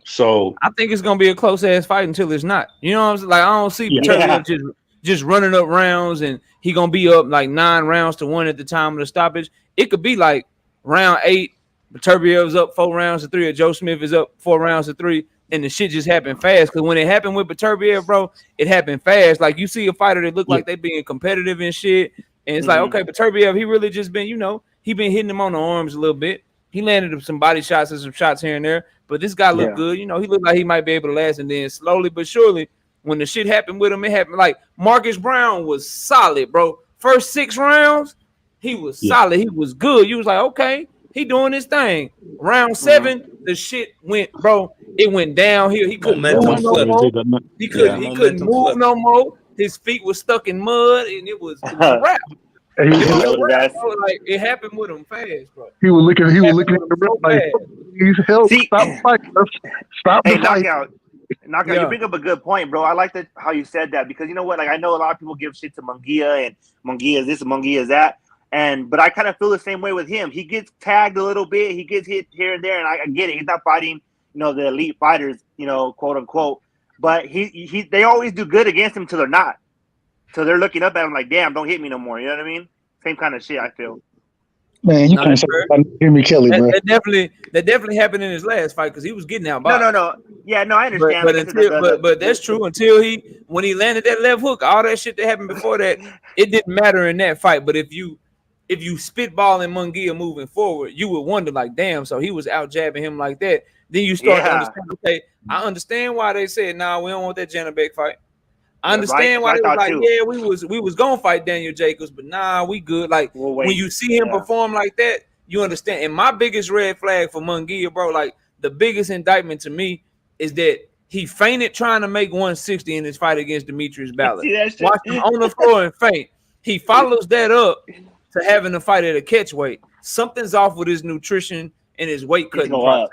So I think it's gonna be a close ass fight until it's not. You know what I'm saying? Like I don't see Beterbiev just running up rounds and he gonna be up like 9 rounds to 1 at the time of the stoppage. It could be like round 8, Beterbiev's up 4 rounds to 3, or Joe Smith is up 4 rounds to 3, and the shit just happened fast. Because when it happened with Beterbiev, bro, it happened fast. Like you see a fighter that look like they being competitive and shit, and it's like, okay, Beterbiev, he really just been, he been hitting him on the arms a little bit. He landed some body shots and some shots here and there, but this guy looked good. He looked like he might be able to last, and then slowly but surely, when the shit happened with him, it happened. Like Marcus Brown was solid, bro. First 6 rounds, he was solid. He was good. You was like, okay, he doing his thing. Round 7, the shit went, bro. It went downhill. He couldn't move no more. He couldn't move no more. His feet were stuck in mud, and it was a wrap. Like it happened with him fast, bro. He was looking at the rim like, he's help. Stop fighting. Stop the fight. Knockout. You bring up a good point, bro. I like how you said that, because you know what? Like I know a lot of people give shit to Munguia, and Munguia is this and Munguia is that. But I kind of feel the same way with him. He gets tagged a little bit. He gets hit here and there, and I get it. He's not fighting, the elite fighters, quote unquote. But they always do good against him till they're not. So they're looking up at him like, damn, don't hit me no more. You know what I mean? Same kind of shit, I feel. Man, you can't say about Henry Kelly, bro. That definitely happened in his last fight because he was getting out. No. Yeah, no, I understand. But that's true until when he landed that left hook, all that shit that happened before that, it didn't matter in that fight. But if you spitballing Munguia moving forward, you would wonder like, damn, so he was out jabbing him like that. Then you start to understand. Okay, I understand why they said, nah, we don't want that Janabek fight. I understand why they was like, yeah, we was gonna fight Daniel Jacobs, but nah, we good. Like when you see him perform like that, you understand. And my biggest red flag for Munguia, bro, like the biggest indictment to me is that he fainted trying to make 160 in his fight against Demetrius Ballard. Watch him on the floor and faint. He follows that up to having a fight at a catch weight. Something's off with his nutrition and his weight cutting process.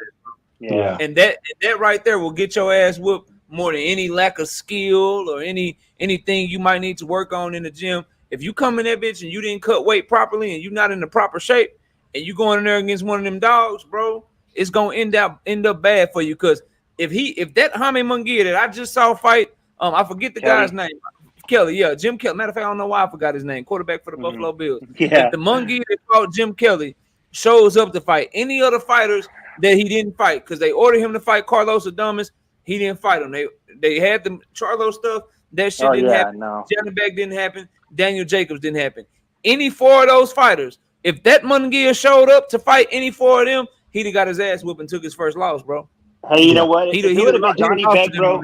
Yeah. And that right there will get your ass whooped more than any lack of skill or anything you might need to work on in the gym. If you come in that bitch and you didn't cut weight properly and you're not in the proper shape and you going in there against one of them dogs, bro, it's gonna end up bad for you. Because if that Jaime Munguia that I just saw fight, I forget the guy's name. Kelly, Jim Kelly. Matter of fact, I don't know why I forgot his name. Quarterback for the Buffalo Bills. Yeah. If the Munguia that fought Jim Kelly shows up to fight any other fighters that he didn't fight, because they ordered him to fight Carlos Adames, he didn't fight him. They had the Charlo stuff. That shit didn't happen. No. Janabek didn't happen. Daniel Jacobs didn't happen. Any 4 of those fighters, if that Munguia showed up to fight any 4 of them, he'd have got his ass whooped and took his first loss, bro. Hey, you know what? If he would have been Johnny Beck, bro.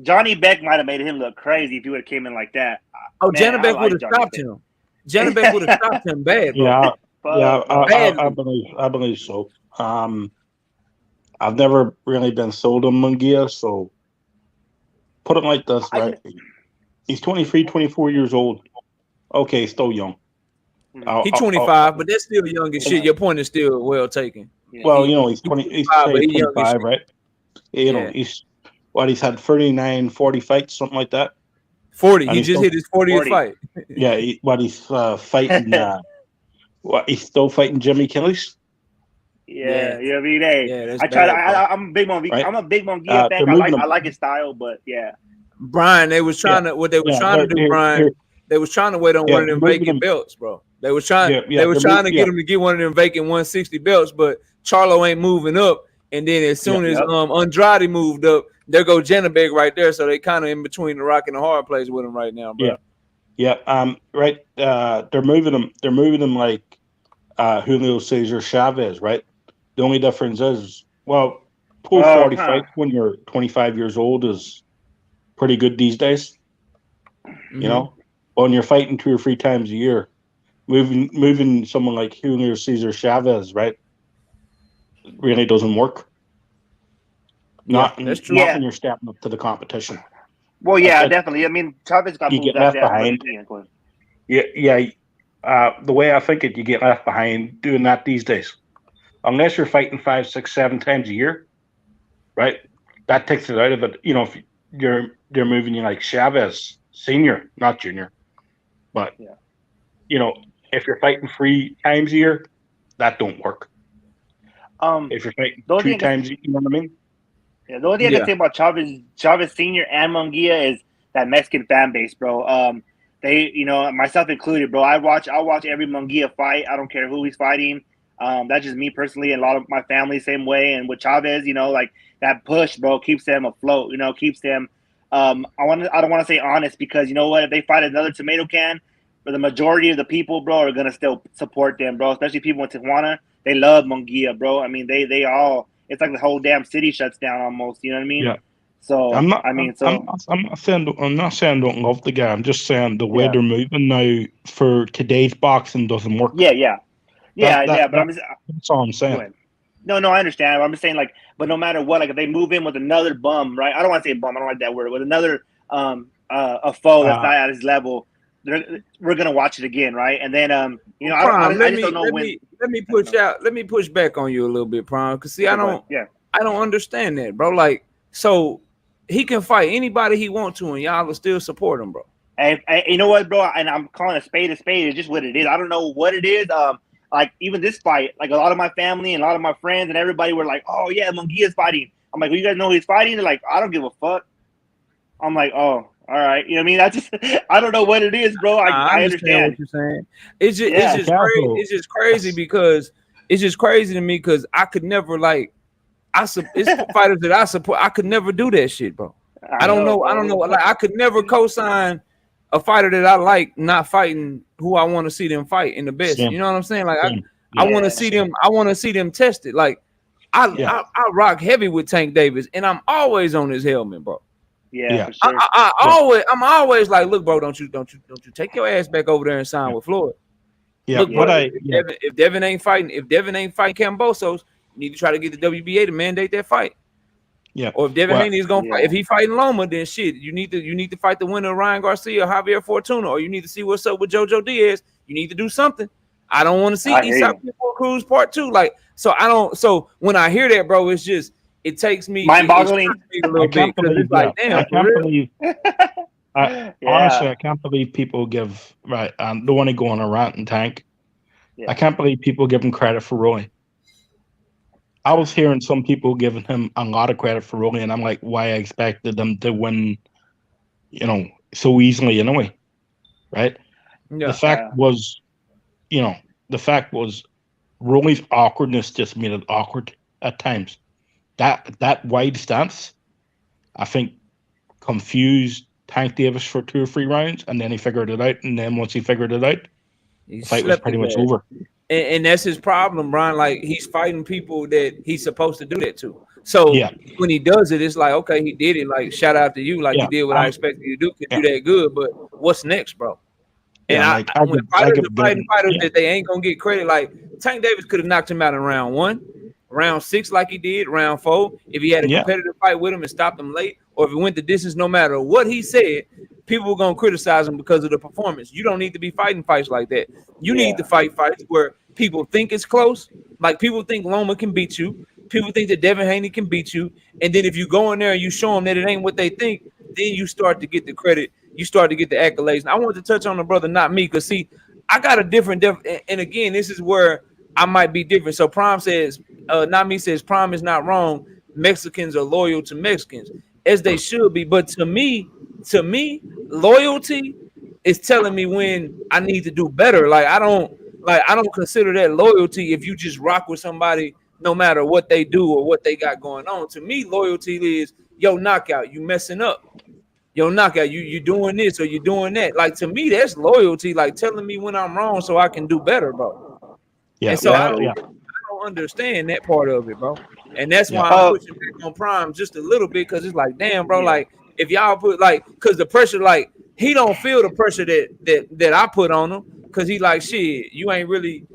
Johnny Beck might have made him look crazy if he would have came in like that. Oh, Janabek would have stopped him. Janabek would have stopped him bad, bro. Yeah, Yeah, Badly. I believe so. I've never really been sold on Munguia, so put it like this, right? He's 23, 24 years old. Okay, still young. He's 25, but that's still young as shit. Your point is still well taken. Well, he's 20. He's 25, right? He's he's had 39, 40 fights, something like that. 40. He just hit his 40th fight. Yeah, he's fighting. He's still fighting Jimmy Killis. Yeah, you know what I mean? Hey, I'm a big Munguia. Right? I'm a big Munguia fan. I like his style, but yeah. Brian, they was trying to what they were trying to do, Brian. They was trying to wait on one of them vacant belts, bro. They was trying. They was trying to get him to get one of them vacant 160 belts, but Charlo ain't moving up. And then as soon as Andrade moved up, there go Janabek right there. So they kind of in between the rock and the hard place with him right now, bro. Right. They're moving him. They're moving him like Julio Cesar Chavez, right? The only difference is, well, 40 fights when you're 25 years old is pretty good these days. Mm-hmm. You know, when you're fighting 2 or 3 times a year, moving someone like Julio Cesar Chavez, right, really doesn't work. Not when you're stepping up to the competition. Well, yeah, definitely. I mean, Chavez got you get left behind. The way I think it, you get left behind doing that these days. Unless you're fighting 5, 6, 7 times a year, right? That takes it out of it. If they're moving you like Chavez Senior, not Junior, but if you're fighting 3 times a year, that don't work. If you're fighting 2 times, you know what I mean? Yeah, the only thing I can say about Chavez Senior and Munguia is that Mexican fan base, bro. They, myself included, bro. I'll watch every Munguia fight. I don't care who he's fighting. That's just me personally, and a lot of my family same way. And with Chavez, like that push, bro, keeps them afloat. Keeps them. I don't want to say honest, because you know what? If they fight another tomato can, for the majority of the people, bro, are gonna still support them, bro. Especially people in Tijuana, they love Munguia, bro. I mean, they all. It's like the whole damn city shuts down almost. You know what I mean? Yeah. So I'm not saying I don't love the guy. I'm just saying the way they're moving now for today's boxing doesn't work. But that's all I'm saying. No, I understand. I'm just saying, like, but no matter what, like, if they move in with another bum, right? I don't want to say bum. I don't like that word. With another a foe that's not at his level, we're gonna watch it again, right? And then I just don't know when. Let me push back on you a little bit, Prime. Because see, I don't understand that, bro. Like, so he can fight anybody he wants to, and y'all will still support him, bro. Hey, you know what, bro? And I'm calling a spade. It's just what it is. I don't know what it is. Like, even this fight, like, a lot of my family and a lot of my friends and everybody were like, "Oh yeah, Munguia's fighting." I'm like, "Well, you guys know he's fighting?" They're like, "I don't give a fuck." I'm like, "Oh, all right." You know what I mean? I don't know what it is, bro. I understand what you're saying. It's just crazy because it's just crazy to me because I could never it's fighters that I support. I could never do that shit, bro. I don't know. Like, I could never co-sign a fighter that I like not fighting who I want to see them fight in the best. You know what I'm saying? Like, I want to see them. I want to see them tested. Like, I rock heavy with Tank Davis, and I'm always on his helmet, bro. Yeah. For sure. I'm always like, look, bro, don't you take your ass back over there and sign with Floyd. Yeah. Look, if Devin ain't fighting Kambosos, you need to try to get the WBA to mandate that fight. Yeah. Or if Devin Haney is gonna fight, if he fighting Loma, then shit, you need to fight the winner of Ryan Garcia or Javier Fortuna, or you need to see what's up with JoJo Diaz. You need to do something. I don't want to see Eastside Cruz Part 2. Like, so I don't. So when I hear that, bro, it's just it takes me mind-boggling a little bit because it's like, damn, I can't believe. Honestly, I can't believe people give I don't want to go on a rant and Tank. I can't believe people give him credit for Roy. I was hearing some people giving him a lot of credit for Roy, and I'm like, why I expected them to win, so easily anyway, right? Yeah. The fact was Roy's awkwardness just made it awkward at times. That wide stance, I think, confused Tank Davis for 2 or 3 rounds, and then he figured it out. And then once he figured it out, the fight was pretty much over. And that's his problem, Brian. Like, he's fighting people that he's supposed to do that to. So when he does it, it's like, okay, he did it. Like, shout out to you. Like, you did what I expected you to do. Could do that good. But what's next, bro? And Yeah, when fighters are fighting fighters that they ain't gonna get credit, like Tank Davis could have knocked him out in round 1, round 6 like he did, round 4. If he had a competitive fight with him and stopped him late, or if he went the distance, no matter what he said, people were gonna criticize him because of the performance. You don't need to be fighting fights like that. You need to fight fights where people think it's close. Like people think Loma can beat you. People think that Devin Haney can beat you. And then if you go in there and you show them that it ain't what they think, then you start to get the credit. You start to get the accolades. And I wanted to touch on the brother, not me, because see, I got a different and again, this is where I might be different. So Prime says, not me says, Prime is not wrong. Mexicans are loyal to Mexicans, as they should be. But to me, loyalty is telling me when I need to do better. I don't consider that loyalty if you just rock with somebody no matter what they do or what they got going on. To me, loyalty is yo knockout, you messing up. Yo, knockout, you doing this or you doing that. Like to me, that's loyalty, like telling me when I'm wrong so I can do better, bro. Yeah. And so I don't understand that part of it, bro. And that's why I'm pushing back on Prime just a little bit, because it's like, damn, bro, like if y'all put because the pressure, like he don't feel the pressure that I put on him, because he like, shit, you ain't really,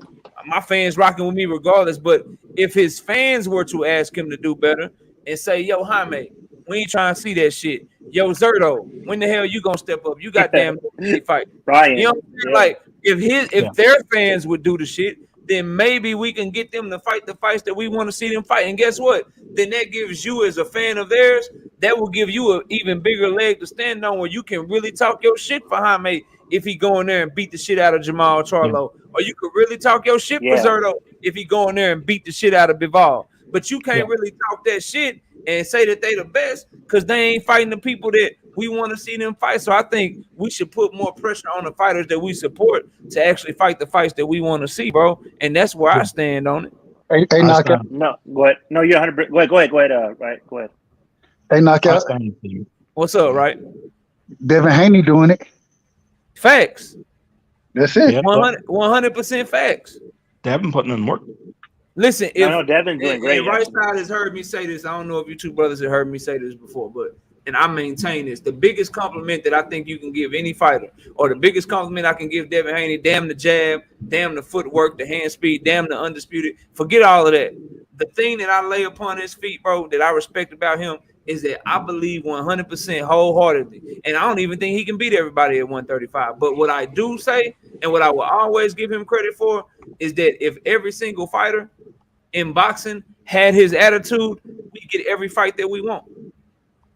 my fans rocking with me regardless. But if his fans were to ask him to do better and say, yo, Jaime, we ain't trying to see that shit. Yo, Zerto, when the hell you gonna step up? You got damn fight. Brian, you know what I'm saying? Like if their fans would do the shit, then maybe we can get them to fight the fights that we want to see them fight. And guess what? Then that gives you, as a fan of theirs, that will give you an even bigger leg to stand on, where you can really talk your shit for Jaime if he go in there and beat the shit out of Jamal Charlo. Or you could really talk your shit for Zerto if he go in there and beat the shit out of Bivol. But you can't really talk that shit and say that they the best, because they ain't fighting the people that we want to see them fight. So I think we should put more pressure on the fighters that we support to actually fight the fights that we want to see, bro. And that's where I stand on it. Hey, knockout. No, go ahead. No, you're 100. Go ahead. Right, go ahead. Hey, knockout. What's up, right? Devin Haney doing it. Facts. That's it. 100% facts. Devin putting in work. Listen, Devin's doing great. Right Side has heard me say this. I don't know if you two brothers have heard me say this before, and I maintain this. The biggest compliment that I think you can give any fighter, or the biggest compliment I can give Devin Haney, damn the jab, damn the footwork, the hand speed, damn the undisputed. Forget all of that. The thing that I lay upon his feet, bro, that I respect about him is that I believe 100% wholeheartedly. And I don't even think he can beat everybody at 135. But what I do say, and what I will always give him credit for, is that if every single fighter in boxing had his attitude, we get every fight that we want.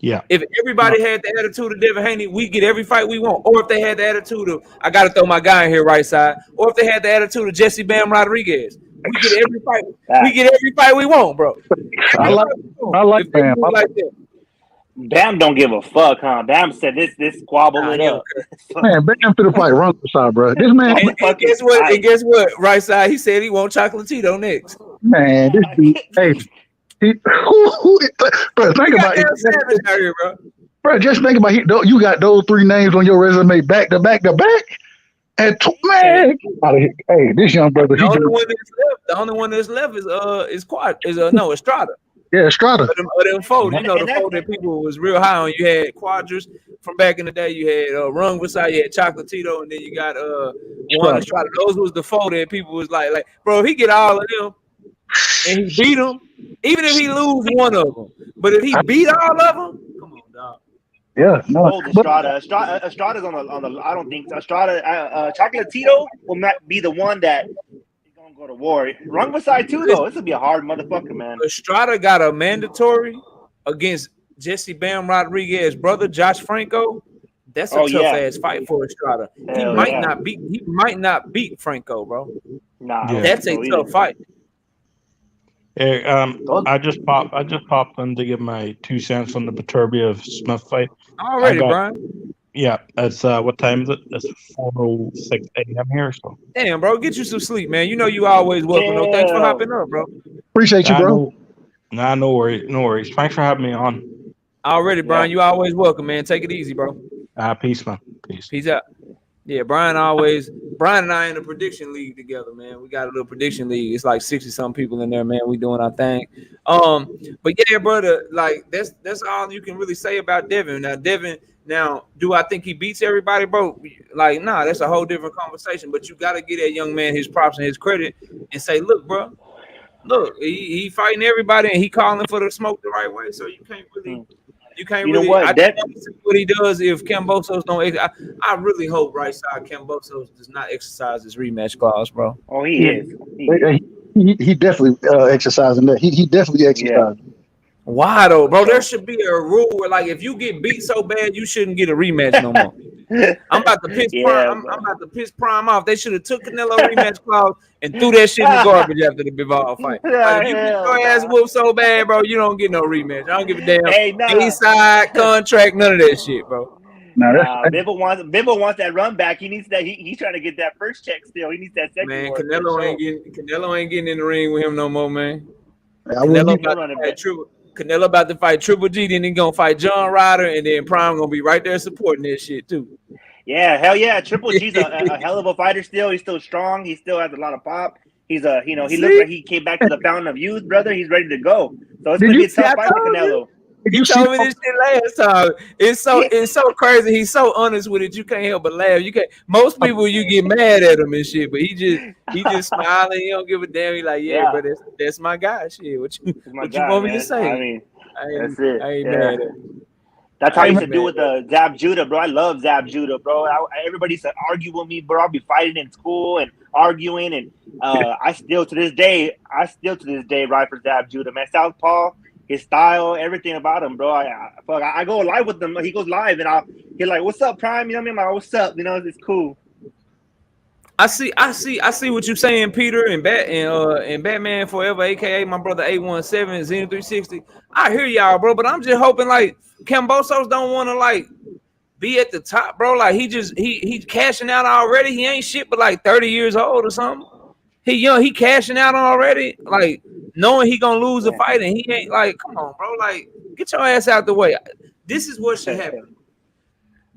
Yeah. If everybody had the attitude of Devin Haney, we get every fight we want. Or if they had the attitude of, I got to throw my guy in here right side. Or if they had the attitude of Jesse Bam Rodriguez, we get every fight. We get every fight we want, bro. I like Bam. Like that. Bam don't give a fuck, huh? Bam said this squabble it up. Man, Bam to the fight, wrong side, bro. This man. And guess what? And guess what? Right side, he said he want Chocolatito next. Man, this dude, hey, bro, think about it. Bro, just think about it. You got those three names on your resume back to back to back. And man, hey, this young brother. The only one that's left is Estrada. Yeah, Estrada. Them four, the four that people was real high on. You had Quadras from back in the day. You had Rung Wasai, you had Chocolatito, and then you got Juan Estrada. Those was the four that people was like, bro, if he get all of them and he beat them, even if he lose one of them, but if he beat all of them, come on, dog. Yeah, no. Estrada's on the. I don't think Estrada. Chocolatito will not be the one that go to war. Rung Wasai too, though. This would be a hard motherfucker, man. Estrada got a mandatory against Jesse Bam Rodriguez's brother, Josh Franco. That's a tough ass fight for Estrada. He might not beat Franco, bro. Nah, that's a tough fight. Hey, I just popped in to give my 2 cents on the Beterbiev-Smith fight. Already, Brian. Yeah, it's what time is it? It's 4:06 a.m. here. So damn, bro, get you some sleep, man. You know you always welcome. No, thanks for hopping up, bro. Appreciate you, bro. No worries. Thanks for having me on. Already, Brian. You always welcome, man. Take it easy, bro. Peace, man. Peace out. Yeah, Brian and I in a prediction league together, man. We got a little prediction league. It's like 60-some people in there, man. We doing our thing. But yeah, brother, like that's all you can really say about Devin. Now, do I think he beats everybody, bro? Like, nah, that's a whole different conversation. But you gotta give that young man his props and his credit and say, look, bro, look, he fighting everybody and he calling for the smoke the right way. So you can't really. You know what? I just want to see what he does if Kambosos don't. I really hope right side Kambosos does not exercise his rematch clause, bro. Oh, he is. He definitely exercising that. He definitely exercising. Yeah. Why though, bro? There should be a rule where, like, if you get beat so bad, you shouldn't get a rematch no more. I'm about to piss Prime. I'm about to piss Prime off. They should have took Canelo rematch clause and threw that shit in the garbage after the Bivol fight. Like, if you get your ass whooped so bad, bro, you don't get no rematch. I don't give a damn. A-side contract, none of that shit, bro. Bivol wants that run back. He needs that. He's trying to get that first check still. He needs that second. Man, Canelo ain't getting in the ring with him no more, man. Canelo about to fight Triple G, then he gonna fight John Ryder, and then Prime gonna be right there supporting that shit too. Yeah, hell yeah. Triple G's a hell of a fighter still. He's still strong. He still has a lot of pop. He's he looks like he came back to the fountain of youth, brother. He's ready to go. So it's gonna be a tough fight for Canelo. You told me this shit last time. It's so crazy. He's so honest with it. You can't help but laugh. You can't. Most people you get mad at him and shit, but he just smiling. He don't give a damn. He like, but that's my guy. Shit, what you want me to say? I mean, that's it. I ain't mad at him. That's how I used to do with the Zab Judah, bro. I love Zab Judah, bro. Everybody used to argue with me, bro. I'll be fighting in school and arguing, and I still to this day ride for Zab Judah, man. Southpaw, his style, everything about him, bro. I go live with him. He goes live, and he's like, "What's up, Prime?" You know what I mean? I'm like, "What's up?" You know, it's cool. I see what you're saying, Peter, and Batman Forever, aka my brother 817 Zenith 360. I hear y'all, bro, but I'm just hoping like Kambosos don't want to like be at the top, bro. Like he cashing out already. He ain't shit but like 30 years old or something. He young, he cashing out already, like knowing he gonna lose a fight, and he ain't like, come on, bro, like get your ass out the way. This is what should happen.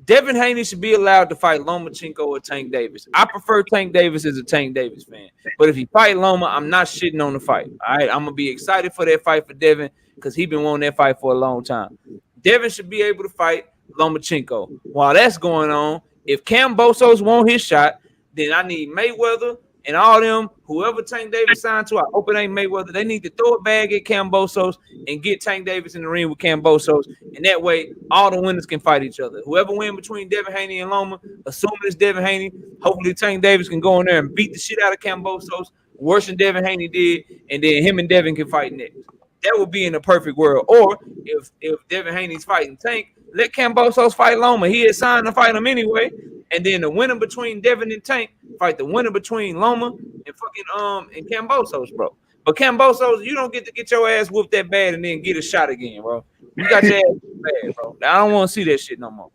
Devin Haney should be allowed to fight Lomachenko or Tank Davis. I prefer Tank Davis as a Tank Davis fan. But if he fight Loma, I'm not shitting on the fight. All right, I'm going to be excited for that fight for Devin because he been wanting that fight for a long time. Devin should be able to fight Lomachenko. While that's going on, if Kambosos want his shot, then I need Mayweather and all them, whoever Tank Davis signed to, I hope it ain't Mayweather. They need to throw a bag at Kambosos and get Tank Davis in the ring with Kambosos. And that way, all the winners can fight each other. Whoever win between Devin Haney and Loma, assuming it's Devin Haney, hopefully Tank Davis can go in there and beat the shit out of Kambosos, worse than Devin Haney did, and then him and Devin can fight next. That would be in a perfect world. Or if Devin Haney's fighting Tank, let Kambosos fight Loma. He had signed to fight him anyway. And then the winner between Devin and Tank fight the winner between Loma and fucking and Kambosos, bro. But Kambosos, you don't get to get your ass whooped that bad and then get a shot again, bro. You got your ass whooped bad, bro. I don't want to see that shit no more.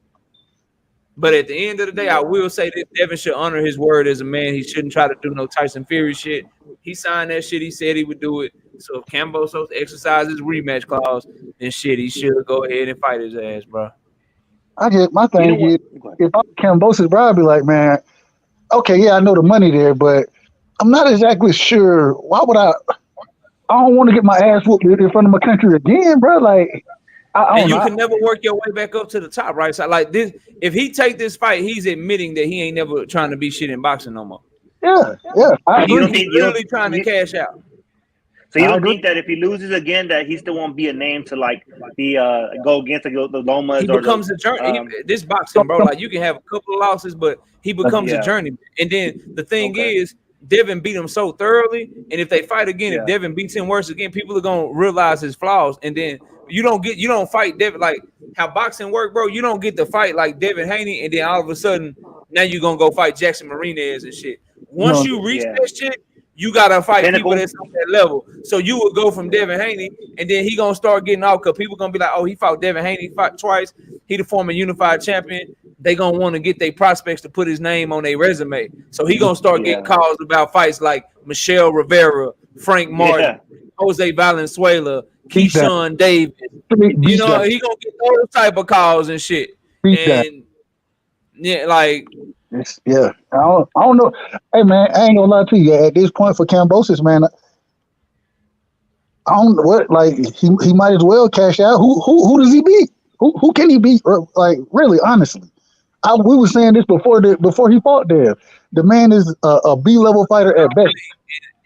But at the end of the day, I will say that Devin should honor his word as a man. He shouldn't try to do no Tyson Fury shit. He signed that shit. He said he would do it. So if Kambosos exercises his rematch clause, then shit, he should go ahead and fight his ass, bro. I get my thing is, if I'm Kambosos, bro, I'd be like, man, okay, yeah, I know the money there, but I'm not exactly sure. Why would I don't want to get my ass whooped in front of my country again, bro. Like, and you can never work your way back up to the top, right? So, like this, if he take this fight, he's admitting that he ain't never trying to be shit in boxing no more. Yeah. He's literally trying to cash out. So you don't think that if he loses again, that he still won't be a name to like the go against the Lomas? He becomes a journey. This boxing, bro, like you can have a couple of losses, but he becomes a journeyman. And then the thing is, Devin beat him so thoroughly, and if they fight again, if Devin beats him worse again, people are gonna realize his flaws, and then you don't fight Devin like how boxing work, bro. You don't get to fight like Devin Haney, and then all of a sudden now you're gonna go fight Jackson Marinez and shit. Once you reach that shit, you gotta fight people that's on that level. So you would go from Devin Haney, and then he gonna start getting off because people gonna be like, oh, he fought Devin Haney, fought twice. He the former unified champion. They gonna want to get their prospects to put his name on their resume. So he gonna start getting calls about fights like Michelle Rivera, Frank Martin, Jose Valenzuela, Keyshawn Davis. You know, he gonna get those type of calls and shit. And Yeah, I don't know. Hey man, I ain't gonna lie to you. At this point for Cambosis, man, I don't know what. Like he might as well cash out. Who does he beat? Who can he beat? Like really, honestly, we were saying this before he fought there. The man is a B-level fighter at best.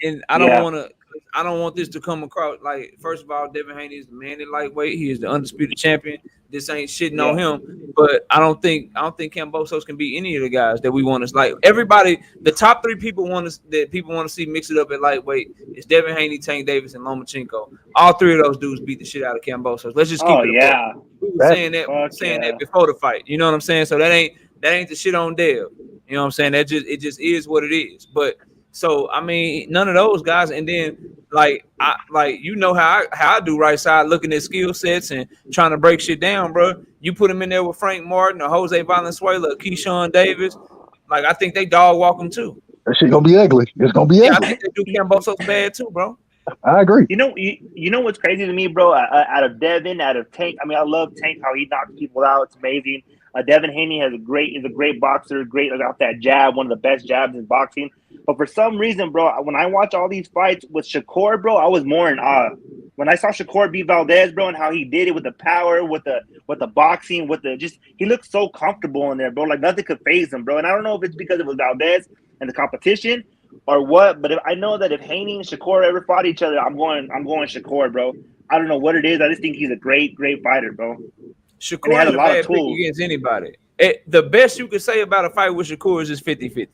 And I don't want this to come across like, first of all, Devin Haney is the man in lightweight. He is the undisputed champion. This ain't shitting on him, but I don't think Kambosos can beat any of the guys that we want to like. Everybody, the top three people want to see mix it up at lightweight is Devin Haney, Tank Davis, and Lomachenko. All three of those dudes beat the shit out of Kambosos. Let's just keep it. Yeah, we were saying that before the fight. You know what I'm saying? So that ain't the shit on Dev. You know what I'm saying? It just is what it is. But so I mean, none of those guys, and then like you know how I do right side, looking at skill sets and trying to break shit down, bro. You put him in there with Frank Martin or Jose Valenzuela or Keyshawn Davis, like I think they dog walk him too. That shit gonna be ugly. It's gonna be ugly. I think they do Kambosos bad too, bro. I agree. You know what's crazy to me, bro? Out of Devin, out of Tank, I mean, I love Tank, how he knocks people out. It's amazing. Devin Haney is a great boxer, great off that jab, one of the best jabs in boxing. But for some reason, bro, when I watch all these fights with Shakur, bro, I was more in awe. When I saw Shakur beat Valdez, bro, and how he did it with the power, with the boxing, he looked so comfortable in there, bro. Like nothing could faze him, bro. And I don't know if it's because it was Valdez and the competition or what, but I know that if Haney and Shakur ever fought each other, I'm going Shakur, bro. I don't know what it is. I just think he's a great fighter, bro. Shakur has a bad pick against anybody. The best you could say about a fight with Shakur is just 50-50.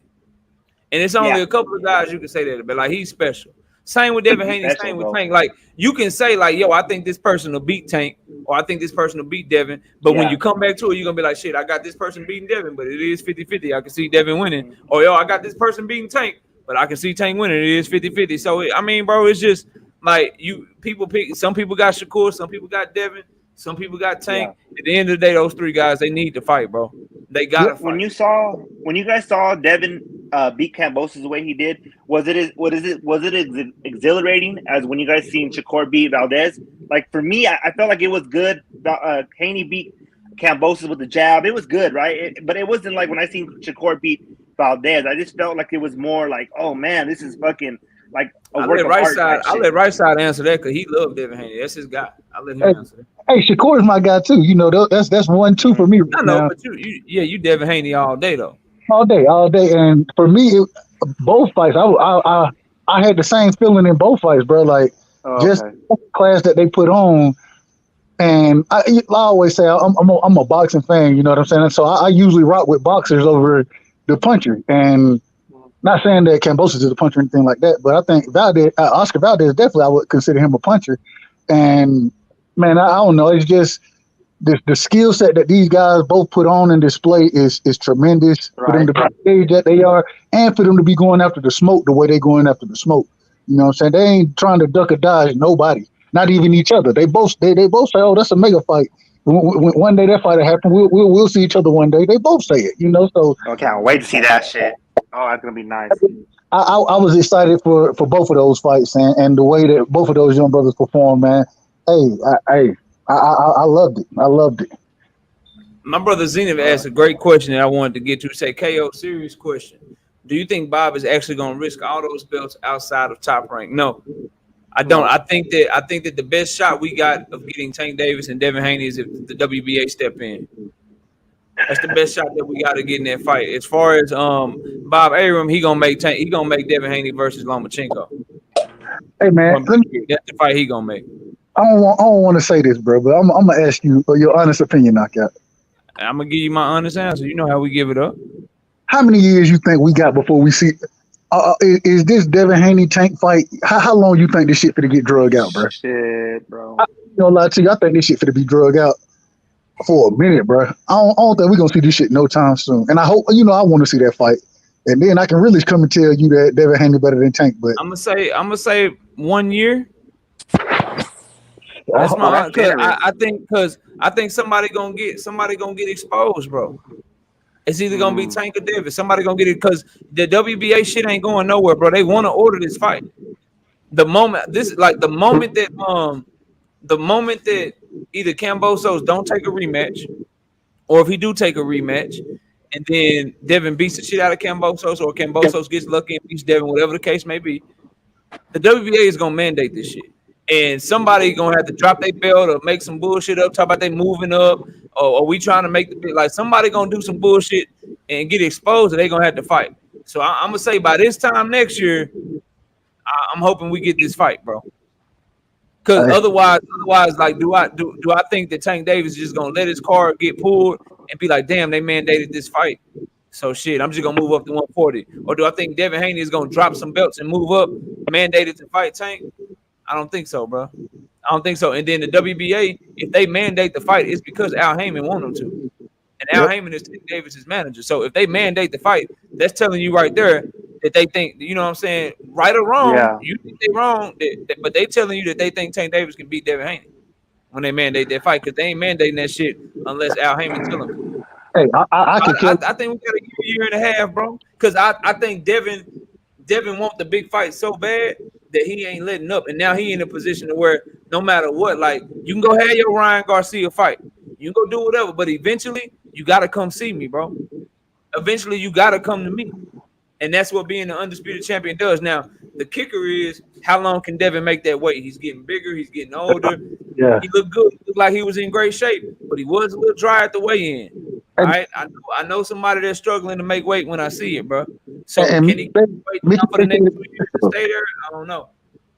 And it's only a couple of guys you can say that, but like he's special. Same with Devin Haney, same with Tank. Like you can say like, yo, I think this person will beat Tank, or I think this person will beat Devin. But when you come back to it, you're gonna be like, shit, I got this person beating Devin, but it is 50-50. I can see Devin winning. Or yo, I got this person beating Tank, but I can see Tank winning. It is 50-50. So I mean, bro, it's just like people pick. Some people got Shakur, some people got Devin. Some people got Tank. At the end of the day, those three guys, they need to fight, bro. They got to fight. When you guys saw Devin beat Kambosos the way he did, was it as exhilarating as when you guys seen Shakur beat Valdez? Like for me, I felt like it was good. Haney beat Kambosos with the jab. It was good, right? But it wasn't like when I seen Shakur beat Valdez. I just felt like it was more like, oh man, this is fucking like a work of art. I'll let right side answer that because he loved Devin Haney. That's his guy. I'll let him answer that. Hey, Shakur is my guy too. You know, that's 1-2 for me. I know, but you Devin Haney all day though. All day. And for me, both fights, I had the same feeling in both fights, bro. Like just the class that they put on. And I always say I'm a boxing fan. You know what I'm saying? So I usually rock with boxers over the puncher. And not saying that Kambosos is a puncher or anything like that, but I think Oscar Valdez, definitely I would consider him a puncher. And man, I don't know. It's just the skill set that these guys both put on and display is tremendous for them to be the age that they are, and for them to be going after the smoke the way they're going after the smoke. You know what I'm saying? They ain't trying to duck or dodge nobody, not even each other. They both say, "Oh, that's a mega fight." When one day that fight will happen, we'll see each other one day. They both say it, you know. So I can't wait to see that shit. Oh, that's gonna be nice. I was excited for both of those fights and the way that both of those young brothers performed, man. I loved it. I loved it. My brother Zenith asked a great question that I wanted to get to. Say, KO, serious question. Do you think Bob is actually going to risk all those belts outside of Top Rank? No, I don't. I think that the best shot we got of getting Tank Davis and Devin Haney is if the WBA step in. That's the best shot that we got to get in that fight. As far as Bob Arum, he gonna make Devin Haney versus Lomachenko. Hey man, that's the fight he gonna make. I don't want to say this, bro, but I'm gonna ask you your honest opinion, Knockout. I'm gonna give you my honest answer. You know how we give it up. How many years you think we got before we see? Is this Devin Haney Tank fight? How long you think this shit finna get drug out, bro? Shit, bro. I ain't gonna lie to you. I think this shit finna be drug out for a minute, bro. I don't think we're gonna see this shit no time soon. And I hope I want to see that fight, and then I can really come and tell you that Devin Haney better than Tank. But I'm gonna say 1 year. That's my because I think somebody gonna get exposed, bro. It's either gonna be Tank or Davis. Somebody gonna get it because the WBA shit ain't going nowhere, bro. They want to order this fight. The moment that either Kambosos don't take a rematch, or if he do take a rematch, and then Devin beats the shit out of Kambosos, or Kambosos gets lucky and beats Devin, whatever the case may be, the WBA is gonna mandate this shit. And somebody gonna have to drop their belt or make some bullshit up, talk about they moving up, or we trying to make the like somebody gonna do some bullshit and get exposed, and they gonna have to fight. So I'm gonna say by this time next year, I'm hoping we get this fight, bro. Because otherwise, like, do I think that Tank Davis is just gonna let his card get pulled and be like, damn, they mandated this fight, so shit, I'm just gonna move up to 140? Or do I think Devin Haney is gonna drop some belts and move up, mandated to fight Tank? I don't think so, bro. I don't think so. And then the WBA, if they mandate the fight, it's because Al Heyman want them to. And Al Heyman is Tank Davis's manager. So if they mandate the fight, that's telling you right there that they think, you know what I'm saying, right or wrong, you think they're wrong, but they telling you that they think Tank Davis can beat Devin Haney when they mandate that fight, because they ain't mandating that shit unless Al Heyman tell them. Hey, I think we got a year and a half, bro, because I think Devin want the big fight so bad that he ain't letting up, and now he in a position to where no matter what, like, you can go have your Ryan Garcia fight, you can go do whatever, but eventually you gotta come see me, bro. Eventually you gotta come to me, and that's what being the undisputed champion does. Now the kicker is, how long can Devin make that weight? He's getting bigger, he's getting older. Yeah, he looked good, he looked like he was in great shape, but he was a little dry at the weigh-in. All right, I know somebody that's struggling to make weight when I see it, bro. So can he wait for the next 2 years to stay there? I don't know.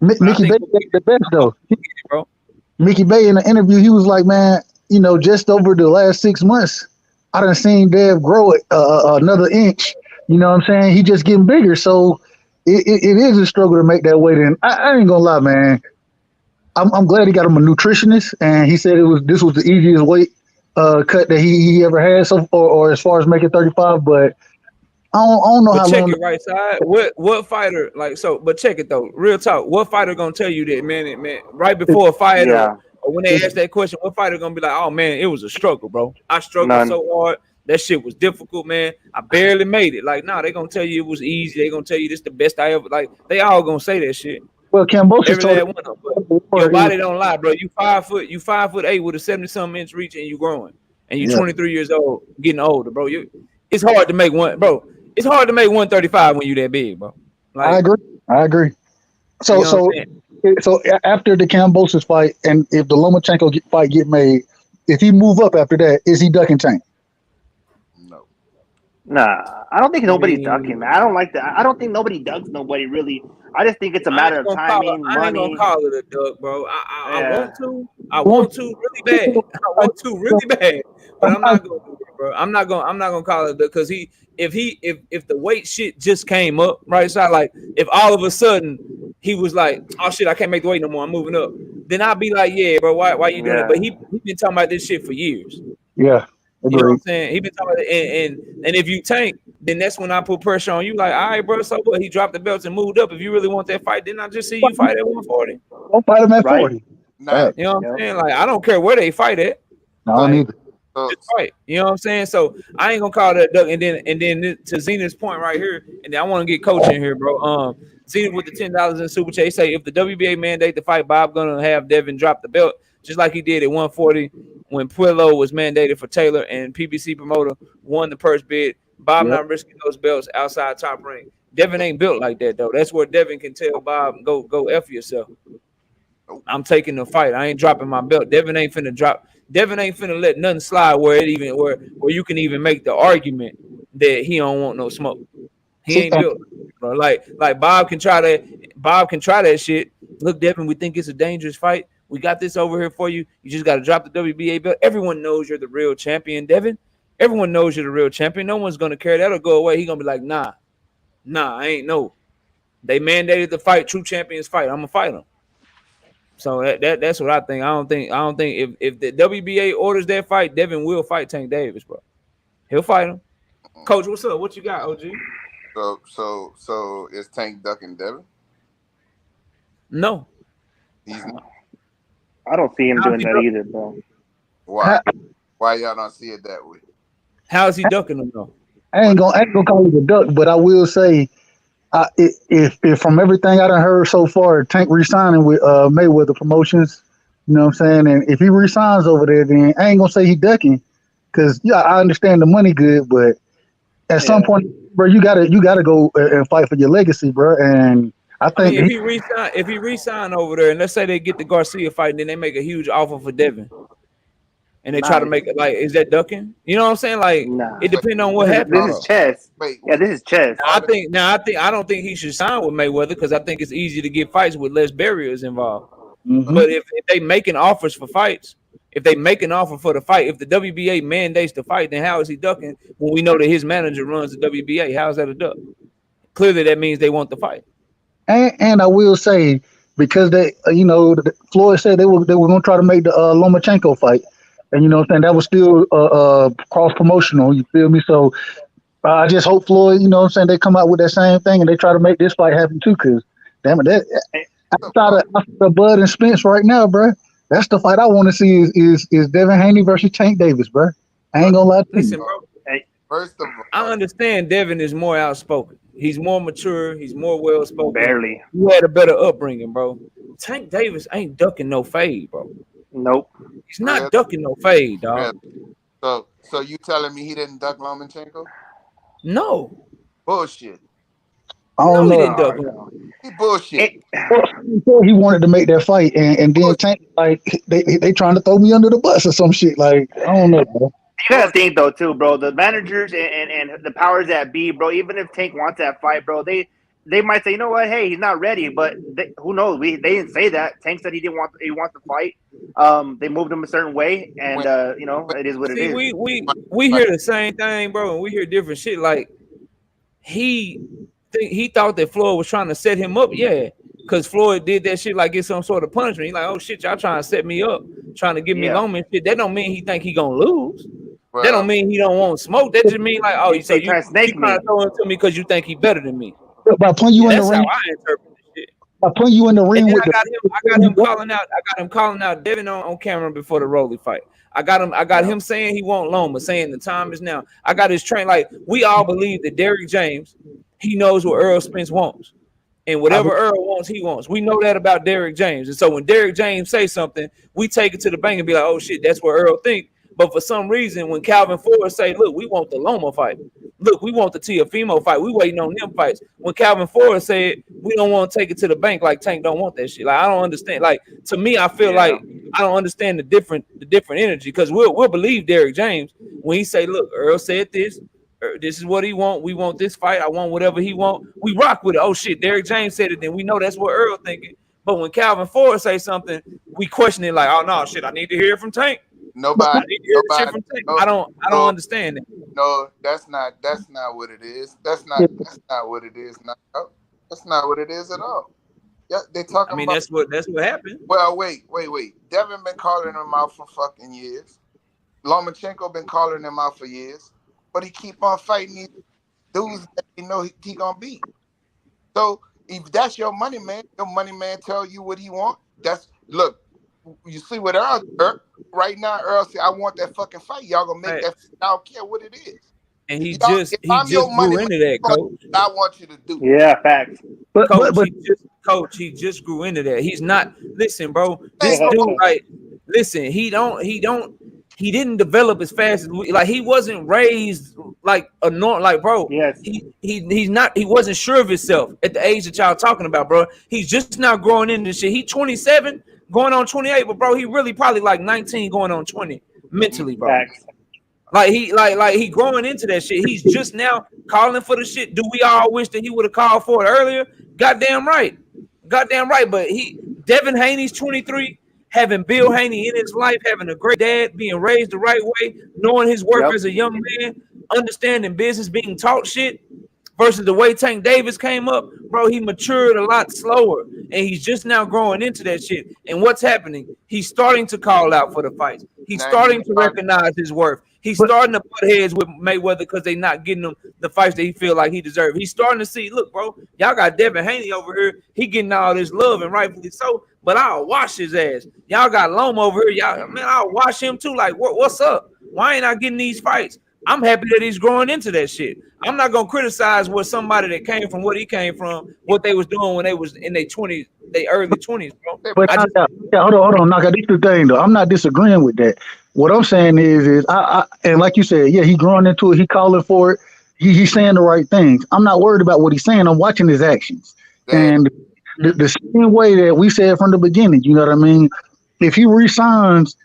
Mickey Bay the best though. Bro. Mickey Bay in the interview, he was like, man, you know, just over the last 6 months, I done seen Dev grow it another inch. You know what I'm saying? He just getting bigger, so it is a struggle to make that weight in. I ain't gonna lie, man. I'm glad he got him a nutritionist, and he said this was the easiest weight cut that he ever had, so or as far as making 35, but I don't know how check long. It right side. What fighter, like, so? But check it though. Real talk. What fighter gonna tell you that, man? Right before a fight, or when they ask that question, what fighter gonna be like, oh man, it was a struggle, bro. I struggled so hard. That shit was difficult, man. I barely made it. Like, nah, they gonna tell you it was easy. They gonna tell you this the best I ever. Like, they all gonna say that shit. Well, Kambosos told your body don't lie, bro. You 5'8" with a 70-something inch reach, and you growing, and you 23 years old, getting older, bro. It's hard to make one, bro. It's hard to make 135 when you that big, bro. Like, I agree. So after the Kambosos fight, and if the Lomachenko fight get made, if he move up after that, is he ducking Tank? No. Nah, I don't think nobody's ducking, man. I don't like that. I don't think nobody ducks nobody, really. I just think it's a matter of timing, money. I ain't gonna call it a duck, bro. I want to really bad. I want to really bad, but I'm not gonna do it, bro. I'm not gonna call it a duck, because if the weight shit just came up, right? So like, if all of a sudden he was like, oh shit, I can't make the weight no more, I'm moving up, then I'll be like, yeah, bro, why you doing it? But he been talking about this shit for years. Yeah. You know what I'm saying? He been talking about it, and if you tank, then that's when I put pressure on you. Like, all right, bro, so what? He dropped the belts and moved up. If you really want that fight, then I just see you fight at 140. Don't fight him at 40. Nah. You know what I'm saying? Like, I don't care where they fight at. No, I don't either. Just fight. You know what I'm saying? So I ain't gonna call that duck. And then to Zena's point right here, and then I want to get coach in here, bro. Zena with the $10 in super chat say, if the WBA mandate the fight, Bob gonna have Devin drop the belt just like he did at 140 when Puello was mandated for Taylor and PBC promoter won the purse bid. Bob not risking those belts outside top rank. Devin ain't built like that though. That's where Devin can tell Bob, go F yourself. I'm taking the fight. I ain't dropping my belt. Devin ain't finna let nothing slide where you can even make the argument that he don't want no smoke. He ain't built, bro. Like Bob can try that shit. Look, Devin, we think it's a dangerous fight. We got this over here for you. You just got to drop the WBA belt. Everyone knows you're the real champion, Devin. Everyone knows you're the real champion. No one's gonna care. That'll go away. He gonna be like, nah, I ain't no. They mandated the fight. True champions fight. I'm gonna fight them. So that's what I think. I don't think if the WBA orders that fight, Devin will fight Tank Davis, bro. He'll fight him. Coach, what's up? What you got, OG? So is Tank ducking Devin? No. He's not. I don't see him doing that either, bro. Why? Why y'all don't see it that way? How is he ducking him though? I ain't gonna call it a duck, but I will say, if from everything I done heard so far, Tank re-signing with Mayweather Promotions, you know what I'm saying, and if he re-signs over there, then I ain't gonna say he ducking, because I understand the money good, but at some point, bro, you gotta go and fight for your legacy, bro. And I I mean, think if he resign over there, and let's say they get the Garcia fight, and then they make a huge offer for Devin, and they try to make it like, is that ducking? You know what I'm saying? Like, Nah. it depends on what happens. This is chess. Wait, Yeah, this is chess. I don't think he should sign with Mayweather because I think it's easy to get fights with less barriers involved. But if they making offers for fights, if they make an offer for the fight, if the WBA mandates the fight, then how is he ducking when we know that his manager runs the WBA? How is that a duck? Clearly, that means they want the fight. And I will say, because they, Floyd said they were going to try to make the Lomachenko fight, and you know what I'm saying, that was still cross promotional. You feel me? So I just hope Floyd, you know what I'm saying, they come out with that same thing and they try to make this fight happen too. Because damn it, that after Bud and Spence right now, bro, that's the fight I want to see is Devin Haney versus Tank Davis, bro. I ain't gonna lie to Listen, you. bro. first of all, I understand Devin is more outspoken. He's more mature. He's more well spoken. Barely. You had a better upbringing, bro. Tank Davis ain't ducking no fade, bro. Nope. He's not ducking no fade, dog. so you telling me he didn't duck Lomachenko? No. Bullshit. I don't No, he know. didn't duck him. He bullshit. He wanted to make that fight, and then Tank, like they trying to throw me under the bus or some shit. Like, I don't know, bro. You gotta think though, too, bro. The managers and the powers that be, bro. Even if Tank wants that fight, bro, they might say, you know what, hey, he's not ready. But who knows? They didn't say that. Tank said he wants to fight. They moved him a certain way, and it is what it is. We hear the same thing, bro, and we hear different shit. Like he thought that Floyd was trying to set him up, yeah, because Floyd did that shit like it's some sort of punishment. He's like, oh shit, y'all trying to set me up, trying to give me Loma and shit. That don't mean he think he gonna lose. Well, that don't mean he don't want smoke. That just mean like, oh, so you trying to throw him to me because you think he better than me. By putting you in the ring, that's how I interpret this shit. By putting you in the ring with I got him calling out Devin on camera before the Rolly fight. I got him saying he won't Loma, saying the time is now. I got his train. Like, we all believe that Derrick James, he knows what Earl Spence wants. And whatever Earl wants, he wants. We know that about Derrick James. And so when Derrick James say something, we take it to the bank and be like, oh shit, that's what Earl think. But for some reason, when Calvin Ford say, look, we want the Loma fight. Look, we want the Teofimo fight. We waiting on them fights. When Calvin Ford said, we don't want to take it to the bank, like Tank don't want that shit. Like, I don't understand. Like, to me, I feel like I don't understand the different energy, because we'll believe Derrick James when he say, look, Earl said this. This is what he want. We want this fight. I want whatever he want. We rock with it. Oh shit, Derrick James said it. Then we know that's what Earl thinking. But when Calvin Ford say something, we question it like, oh no, shit, I need to hear it from Tank. Nobody. I don't understand it. No, that's not what it is. That's not what it is. That's not what it is at all. Yeah, they talking. I mean, about, that's what happened. Well, wait. Devin been calling him out for fucking years. Lomachenko been calling him out for years, but he keep on fighting these dudes that you know he gonna beat. So if that's your money man tell you what he want. Look. You see what Earl right now? Earl said, "I want that fucking fight. Y'all gonna make that. I don't care what it is." And he just grew into that, coach. I want you to do. Yeah, facts. But he just grew into that. He's not. Listen, bro. This dude, like, listen. He didn't develop as fast as he wasn't raised like a normal, like, bro. Yes. He's not. He wasn't sure of himself at the age that y'all talking about, bro. He's just now growing into shit. He 27. Going on 28, but bro, he really probably like 19 going on 20 mentally, bro. Facts. Like he growing into that shit. He's just now calling for the shit. Do we all wish that he would have called for it earlier? Goddamn right. But Devin Haney's 23, having Bill Haney in his life, having a great dad, being raised the right way, knowing his work as a young man, understanding business, being taught shit. Versus the way Tank Davis came up, bro, he matured a lot slower, and he's just now growing into that shit. And what's happening? He's starting to call out for the fights. He's starting to recognize his worth. He's starting to butt heads with Mayweather because they're not getting him the fights that he feel like he deserves. He's starting to see, look, bro, y'all got Devin Haney over here. He getting all this love, and rightfully so, but I'll wash his ass. Y'all got Loma over here. I'll wash him too. Like, what's up? Why ain't I getting these fights? I'm happy that he's growing into that shit. I'm not gonna criticize what somebody that came from what he came from, what they was doing when they was in their 20s, their early 20s, bro. But hold on, Naka. This is the thing, though. I'm not disagreeing with that. What I'm saying is I and like you said, yeah, he growing into it. He calling for it. he's saying the right things. I'm not worried about what he's saying. I'm watching his actions. And the same way that we said from the beginning, you know what I mean? If he resigns,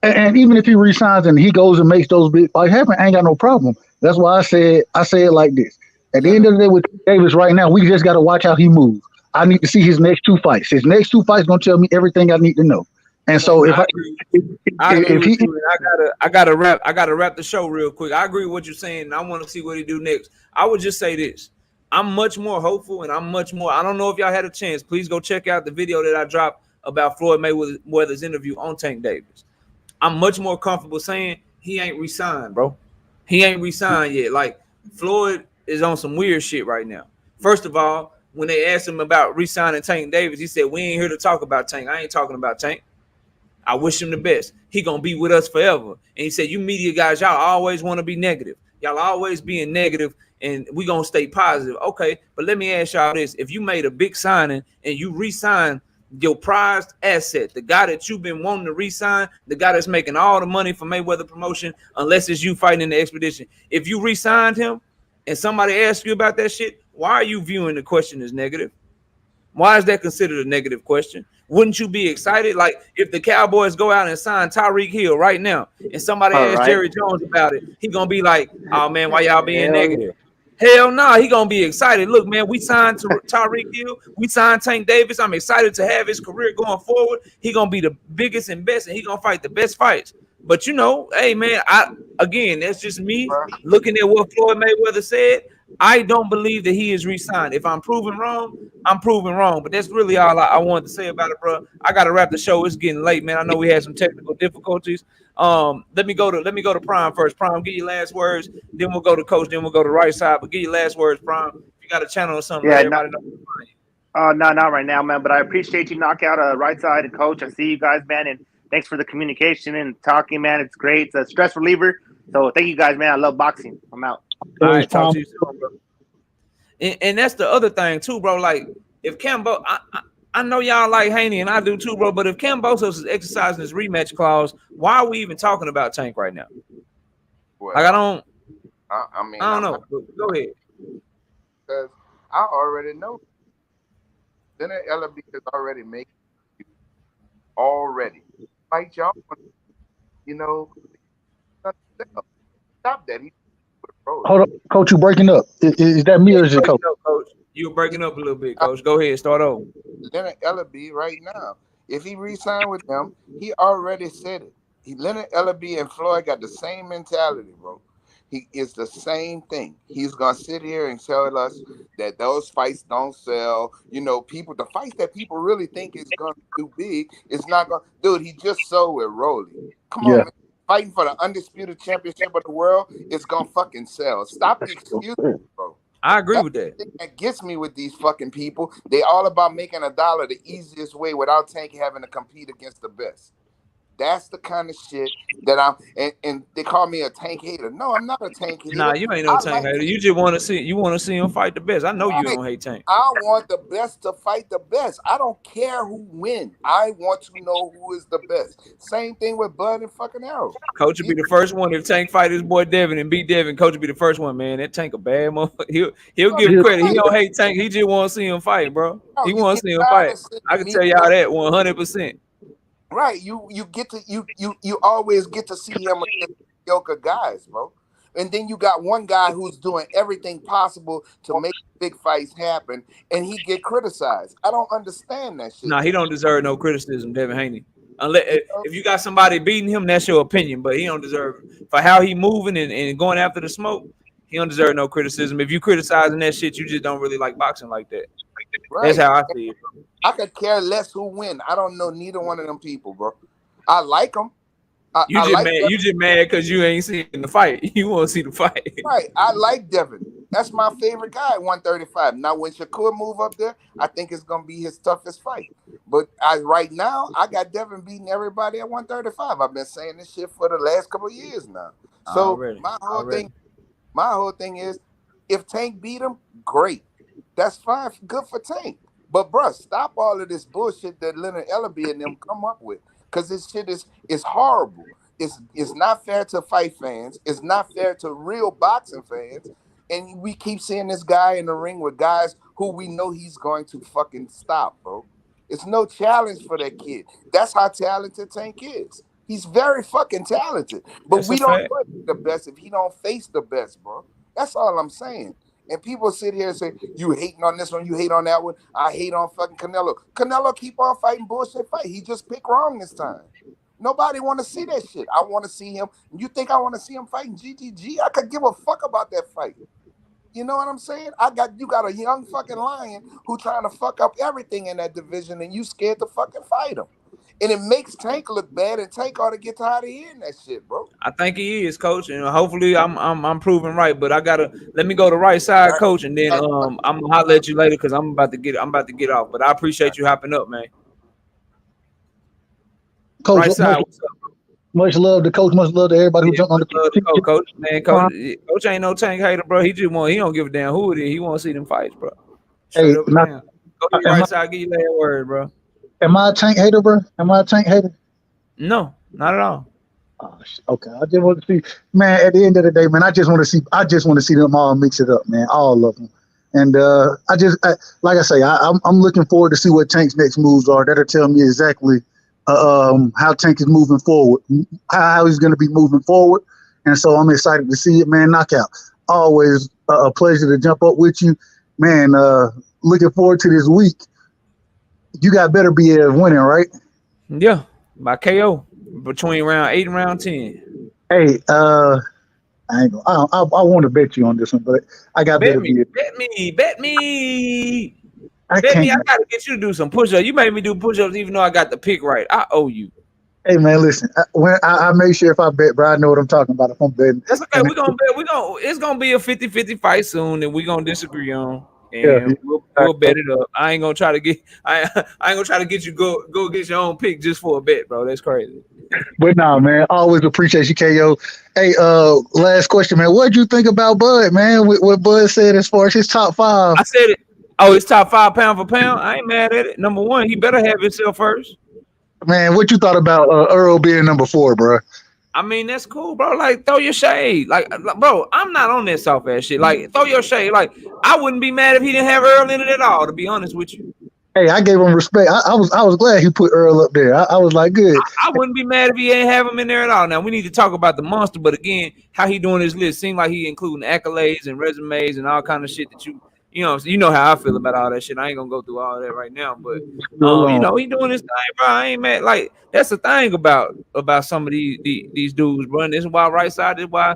and even if he resigns and he goes and makes those big fights happen, I ain't got no problem. That's why I say it like this. At the end of the day with Davis right now, we just got to watch how he moves. I need to see his next 2 fights. His next 2 fights gonna tell me everything I need to know. And so if I gotta wrap the show real quick. I agree with what you're saying, and I want to see what he do next. I would just say this: I'm much more hopeful, and I'm much more. I don't know if y'all had a chance. Please go check out the video that I dropped about Floyd Mayweather's interview on Tank Davis. I'm much more comfortable saying he ain't resigned, bro. He ain't resigned yet. Like Floyd is on some weird shit right now. First of all, when they asked him about re-signing Tank Davis, he said, "We ain't here to talk about Tank. I ain't talking about Tank. I wish him the best. He gonna be with us forever." And he said, "You media guys, y'all always want to be negative. Y'all always being negative, and we gonna stay positive." Okay, but let me ask y'all this: if you made a big signing and you re-sign your prized asset, the guy that you've been wanting to re-sign, the guy that's making all the money for Mayweather promotion, unless it's you fighting in the expedition, if you re-signed him and somebody asks you about that shit, why are you viewing the question as negative? Why is that considered a negative question? Wouldn't you be excited? Like if the Cowboys go out and sign Tyreek Hill right now and somebody asks Jerry Jones about it, he gonna be like, "Oh man, why y'all being negative?" Hell no, he gonna be excited. Look, man, we signed to Tyreek Hill, we signed Tank Davis. I'm excited to have his career going forward. He gonna be the biggest and best, and he gonna fight the best fights. But you know, hey man, that's just me looking at what Floyd Mayweather said. I don't believe that he is re-signed. If I'm proven wrong, I'm proven wrong. But that's really all I wanted to say about it, bro. I gotta wrap the show. It's getting late, man. I know we had some technical difficulties. Let me go to Prime first. Prime, give your last words. Then we'll go to Coach. Then we'll go to right side. But give your last words, Prime. If you got a channel or something, let everybody know. No, not right now, man. But I appreciate you knockout right side and Coach. I see you guys, man, and thanks for the communication and talking, man. It's great. It's a stress reliever. So thank you guys, man. I love boxing. I'm out. All right, talk to you soon, bro. And that's the other thing too, bro. Like if Cambo, I know y'all like Haney and I do too, bro. But if Cambosos is exercising his rematch clause, why are we even talking about Tank right now? Well, like I don't know. Go ahead. Because I already know. Then LB is already making already. Fight y'all, you know. Stop that. Hold up, Coach, you breaking up. Is that me or is it Coach? Coach? You breaking up a little bit, Coach. Go ahead, start over. Leonard Ellaby right now. If he re-signed with them, he already said it. Leonard Ellaby and Floyd got the same mentality, bro. He is the same thing. He's gonna sit here and tell us that those fights don't sell. You know, the fights that people really think is gonna do big, it's not gonna. Dude, he just sold with Rolly. Come on, man. Fighting for the undisputed championship of the world, it's gonna fucking sell. Stop the excuses, bro. I agree with that. That gets me with these fucking people. They all about making $1 the easiest way without Tank having to compete against the best. That's the kind of shit that and they call me a Tank hater. No, I'm not a Tank hater. Nah, you ain't no Tank hater. You just want to see him fight the best. I know you don't hate Tank. I want the best to fight the best. I don't care who wins. I want to know who is the best. Same thing with Bud and fucking Arrow. Coach would be the first one if Tank fight his boy Devin and beat Devin. Coach would be the first one, man. That Tank a bad motherfucker. He'll give him credit. He don't hate Tank. He just want to see him fight, bro. He want to see him fight. I can tell y'all that 100%. Right, you always get to see him against mediocre guys, bro. And then you got one guy who's doing everything possible to make big fights happen, and he get criticized. I don't understand that shit. Nah, he don't deserve no criticism, Devin Haney. Unless if you got somebody beating him, that's your opinion, but he don't deserve it. For how he moving and going after the smoke. He don't deserve no criticism. If you criticizing that shit, you just don't really like boxing like that. Right. That's how I feel. I could care less who win. I don't know neither one of them people, bro. I like them. You just mad because you ain't seeing the fight. You want to see the fight. Right. I like Devin. That's my favorite guy at 135. Now, when Shakur move up there, I think it's going to be his toughest fight. But right now, I got Devin beating everybody at 135. I've been saying this shit for the last couple of years now. So my whole thing is, if Tank beat him, great. That's fine. Good for Tank. But, bruh, stop all of this bullshit that Leonard Ellaby and them come up with. Because this shit is horrible. It's not fair to fight fans. It's not fair to real boxing fans. And we keep seeing this guy in the ring with guys who we know he's going to fucking stop, bro. It's no challenge for that kid. That's how talented Tank is. He's very fucking talented. But That's we a don't fact. know the best if he don't face the best, bro. That's all I'm saying. And people sit here and say, you hating on this one, you hate on that one. I hate on fucking Canelo. Canelo keep on fighting bullshit fight. He just picked wrong this time. Nobody want to see that shit. I want to see him. You think I want to see him fighting GGG? I could give a fuck about that fight. You know what I'm saying? You got a young fucking lion who trying to fuck up everything in that division, and you scared to fucking fight him. And it makes Tank look bad, and Tank ought to get tired of hearing that shit, bro. I think he is, coach, and hopefully I'm proving right. But I gotta let me go to right side, coach, and then I'm gonna holler at you later because I'm about to get off. But I appreciate you hopping up, man. Coach, Right side, what's up? much love to Coach. Much love to everybody who jumped on the coach. Man, coach ain't no Tank hater, bro. He don't give a damn who it is. He want to see them fights, bro. Straight up and down. Go to your right side, give you that word, bro. Am I a Tank hater, bro? Am I a Tank hater? No, not at all. Oh, okay, I just want to see, man. At the end of the day, man, I just want to see them all mix it up, man, all of them. And like I say, I'm looking forward to see what Tank's next moves are. That'll tell me exactly how Tank is moving forward, how he's going to be moving forward. And so I'm excited to see it, man. Knockout, always a pleasure to jump up with you, man. Looking forward to this week. You got Beterbiev winning, right? Yeah, by KO between round 8 and round 10. Hey, I want to bet you on this one, but I got Beterbiev. Bet me. I gotta get you to do some push-ups. You made me do push-ups even though I got the pick right. I owe you. Hey man, listen. When I make sure if I bet, bro, I know what I'm talking about. If I'm betting, that's okay. We're gonna bet. It's gonna be a 50-50 fight soon, and we're gonna disagree on. And we'll bet it up. I ain't gonna try to get you go get your own pick just for a bet, bro. That's crazy. But nah, man, always appreciate you, KO. Hey, last question, man. What'd you think about Bud, man? What Bud said as far as his top 5? I said it. Oh, it's top 5 pound for pound. I ain't mad at it. Number 1, he better have himself first. Man, what you thought about Earl being number 4, bro? I mean, that's cool, bro. Like, throw your shade. Like, bro, I'm not on that soft ass shit. Like, throw your shade. Like, I wouldn't be mad if he didn't have Earl in it at all, to be honest with you. Hey, I gave him respect. I was glad he put Earl up there. I was like, good. I wouldn't be mad if he ain't have him in there at all. Now, we need to talk about the monster, but again, how he doing his list seemed like he including accolades and resumes and all kind of shit that you know how I feel about all that shit. I ain't gonna go through all that right now, but he doing his thing, bro. I ain't mad. Like, that's the thing about some of these dudes, bro. And this is why right side is why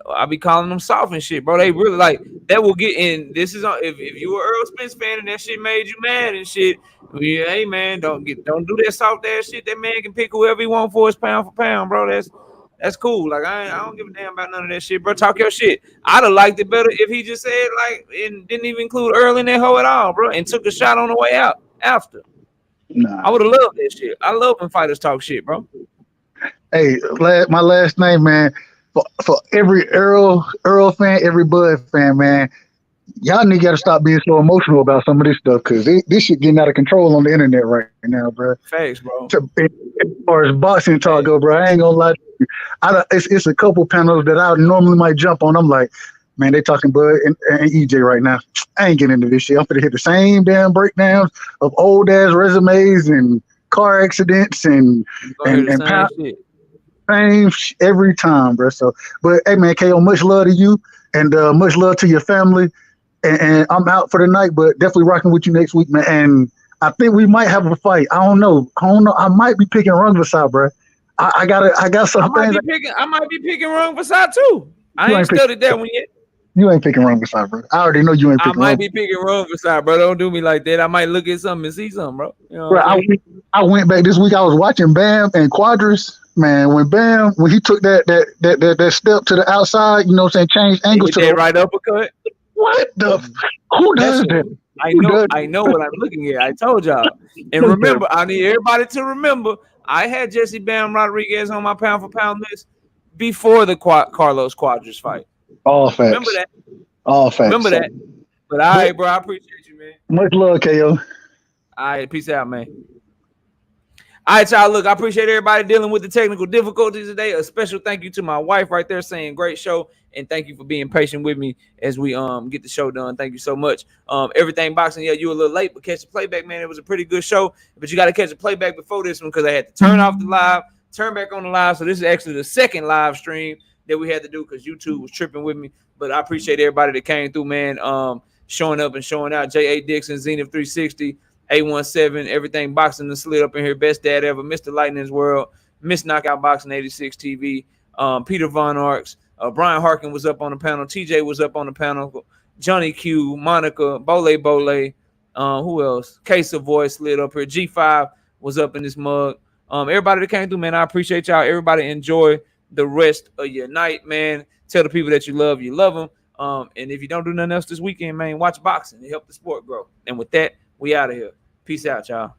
I be calling them soft and shit, bro. They really like that will get in. This is if you were Earl Spence fan and that shit made you mad and shit. Yeah, hey man, don't do that soft ass shit. That man can pick whoever he want for his pound for pound, bro. That's cool. Like I don't give a damn about none of that shit, bro. Talk your shit. I'd have liked it better if he just said like and didn't even include Earl in that hoe at all, bro, and took a shot on the way out after. Nah. I would have loved that shit. I love when fighters talk shit, bro. Hey, my last name, man. For every Earl fan, every Bud fan, man, y'all niggas gotta stop being so emotional about some of this stuff because this shit getting out of control on the internet right now, bro. Facts, bro. As far as boxing talk go, bro, I ain't gonna lie to you. It's a couple panels that I normally might jump on. I'm like, man, they talking Bud and EJ right now. I ain't getting into this shit. I'm gonna hit the same damn breakdowns of old ass resumes and car accidents and shit. Same every time, bro. So, but hey, man, KO, much love to you and much love to your family. And I'm out for the night, but definitely rocking with you next week, man. And I think we might have a fight. I don't know. I might be picking Rungvisai, bro. I got some things. I might be picking Rungvisai too. I ain't studied that one yet. You ain't picking Rungvisai, bro. I already know you ain't picking. I might be picking Rungvisai, bro. Don't do me like that. I might look at something and see something, bro. You know bro, I went back this week. I was watching Bam and Quadras. Man, when he took that step to the outside, you know what I'm saying, changed angles to the right uppercut. What the? Who does that? I know what I'm looking at. I told y'all. And remember, I need everybody to remember, I had Jesse Bam Rodriguez on my pound for pound list before the Carlos Quadras fight. All facts. Remember that. All facts. Remember that. But all right, bro, I appreciate you, man. Much love, KO. All right, peace out, man. All right, y'all. Look, I appreciate everybody dealing with the technical difficulties today. A special thank you to my wife right there saying great show. And thank you for being patient with me as we get the show done. Thank you so much. Everything boxing, yeah, you were a little late, but catch the playback, man. It was a pretty good show. But you got to catch the playback before this one because I had to turn off the live, turn back on the live. So this is actually the second live stream that we had to do because YouTube was tripping with me. But I appreciate everybody that came through, man. Showing up and showing out. J.A. Dixon, Zenith 360. 817, everything boxing and slid up in here. Best dad ever, Mr. Lightning's World, Miss Knockout Boxing 86 TV, Peter Von Arks, Brian Harkin was up on the panel, TJ was up on the panel, Johnny Q, Monica, Bole, who else? Case of Voice slid up here. G5 was up in this mug. Everybody that came through, man, I appreciate y'all. Everybody enjoy the rest of your night, man. Tell the people that you love them. And if you don't do nothing else this weekend, man, watch boxing. It help the sport grow. And with that, we out of here. Peace out, y'all.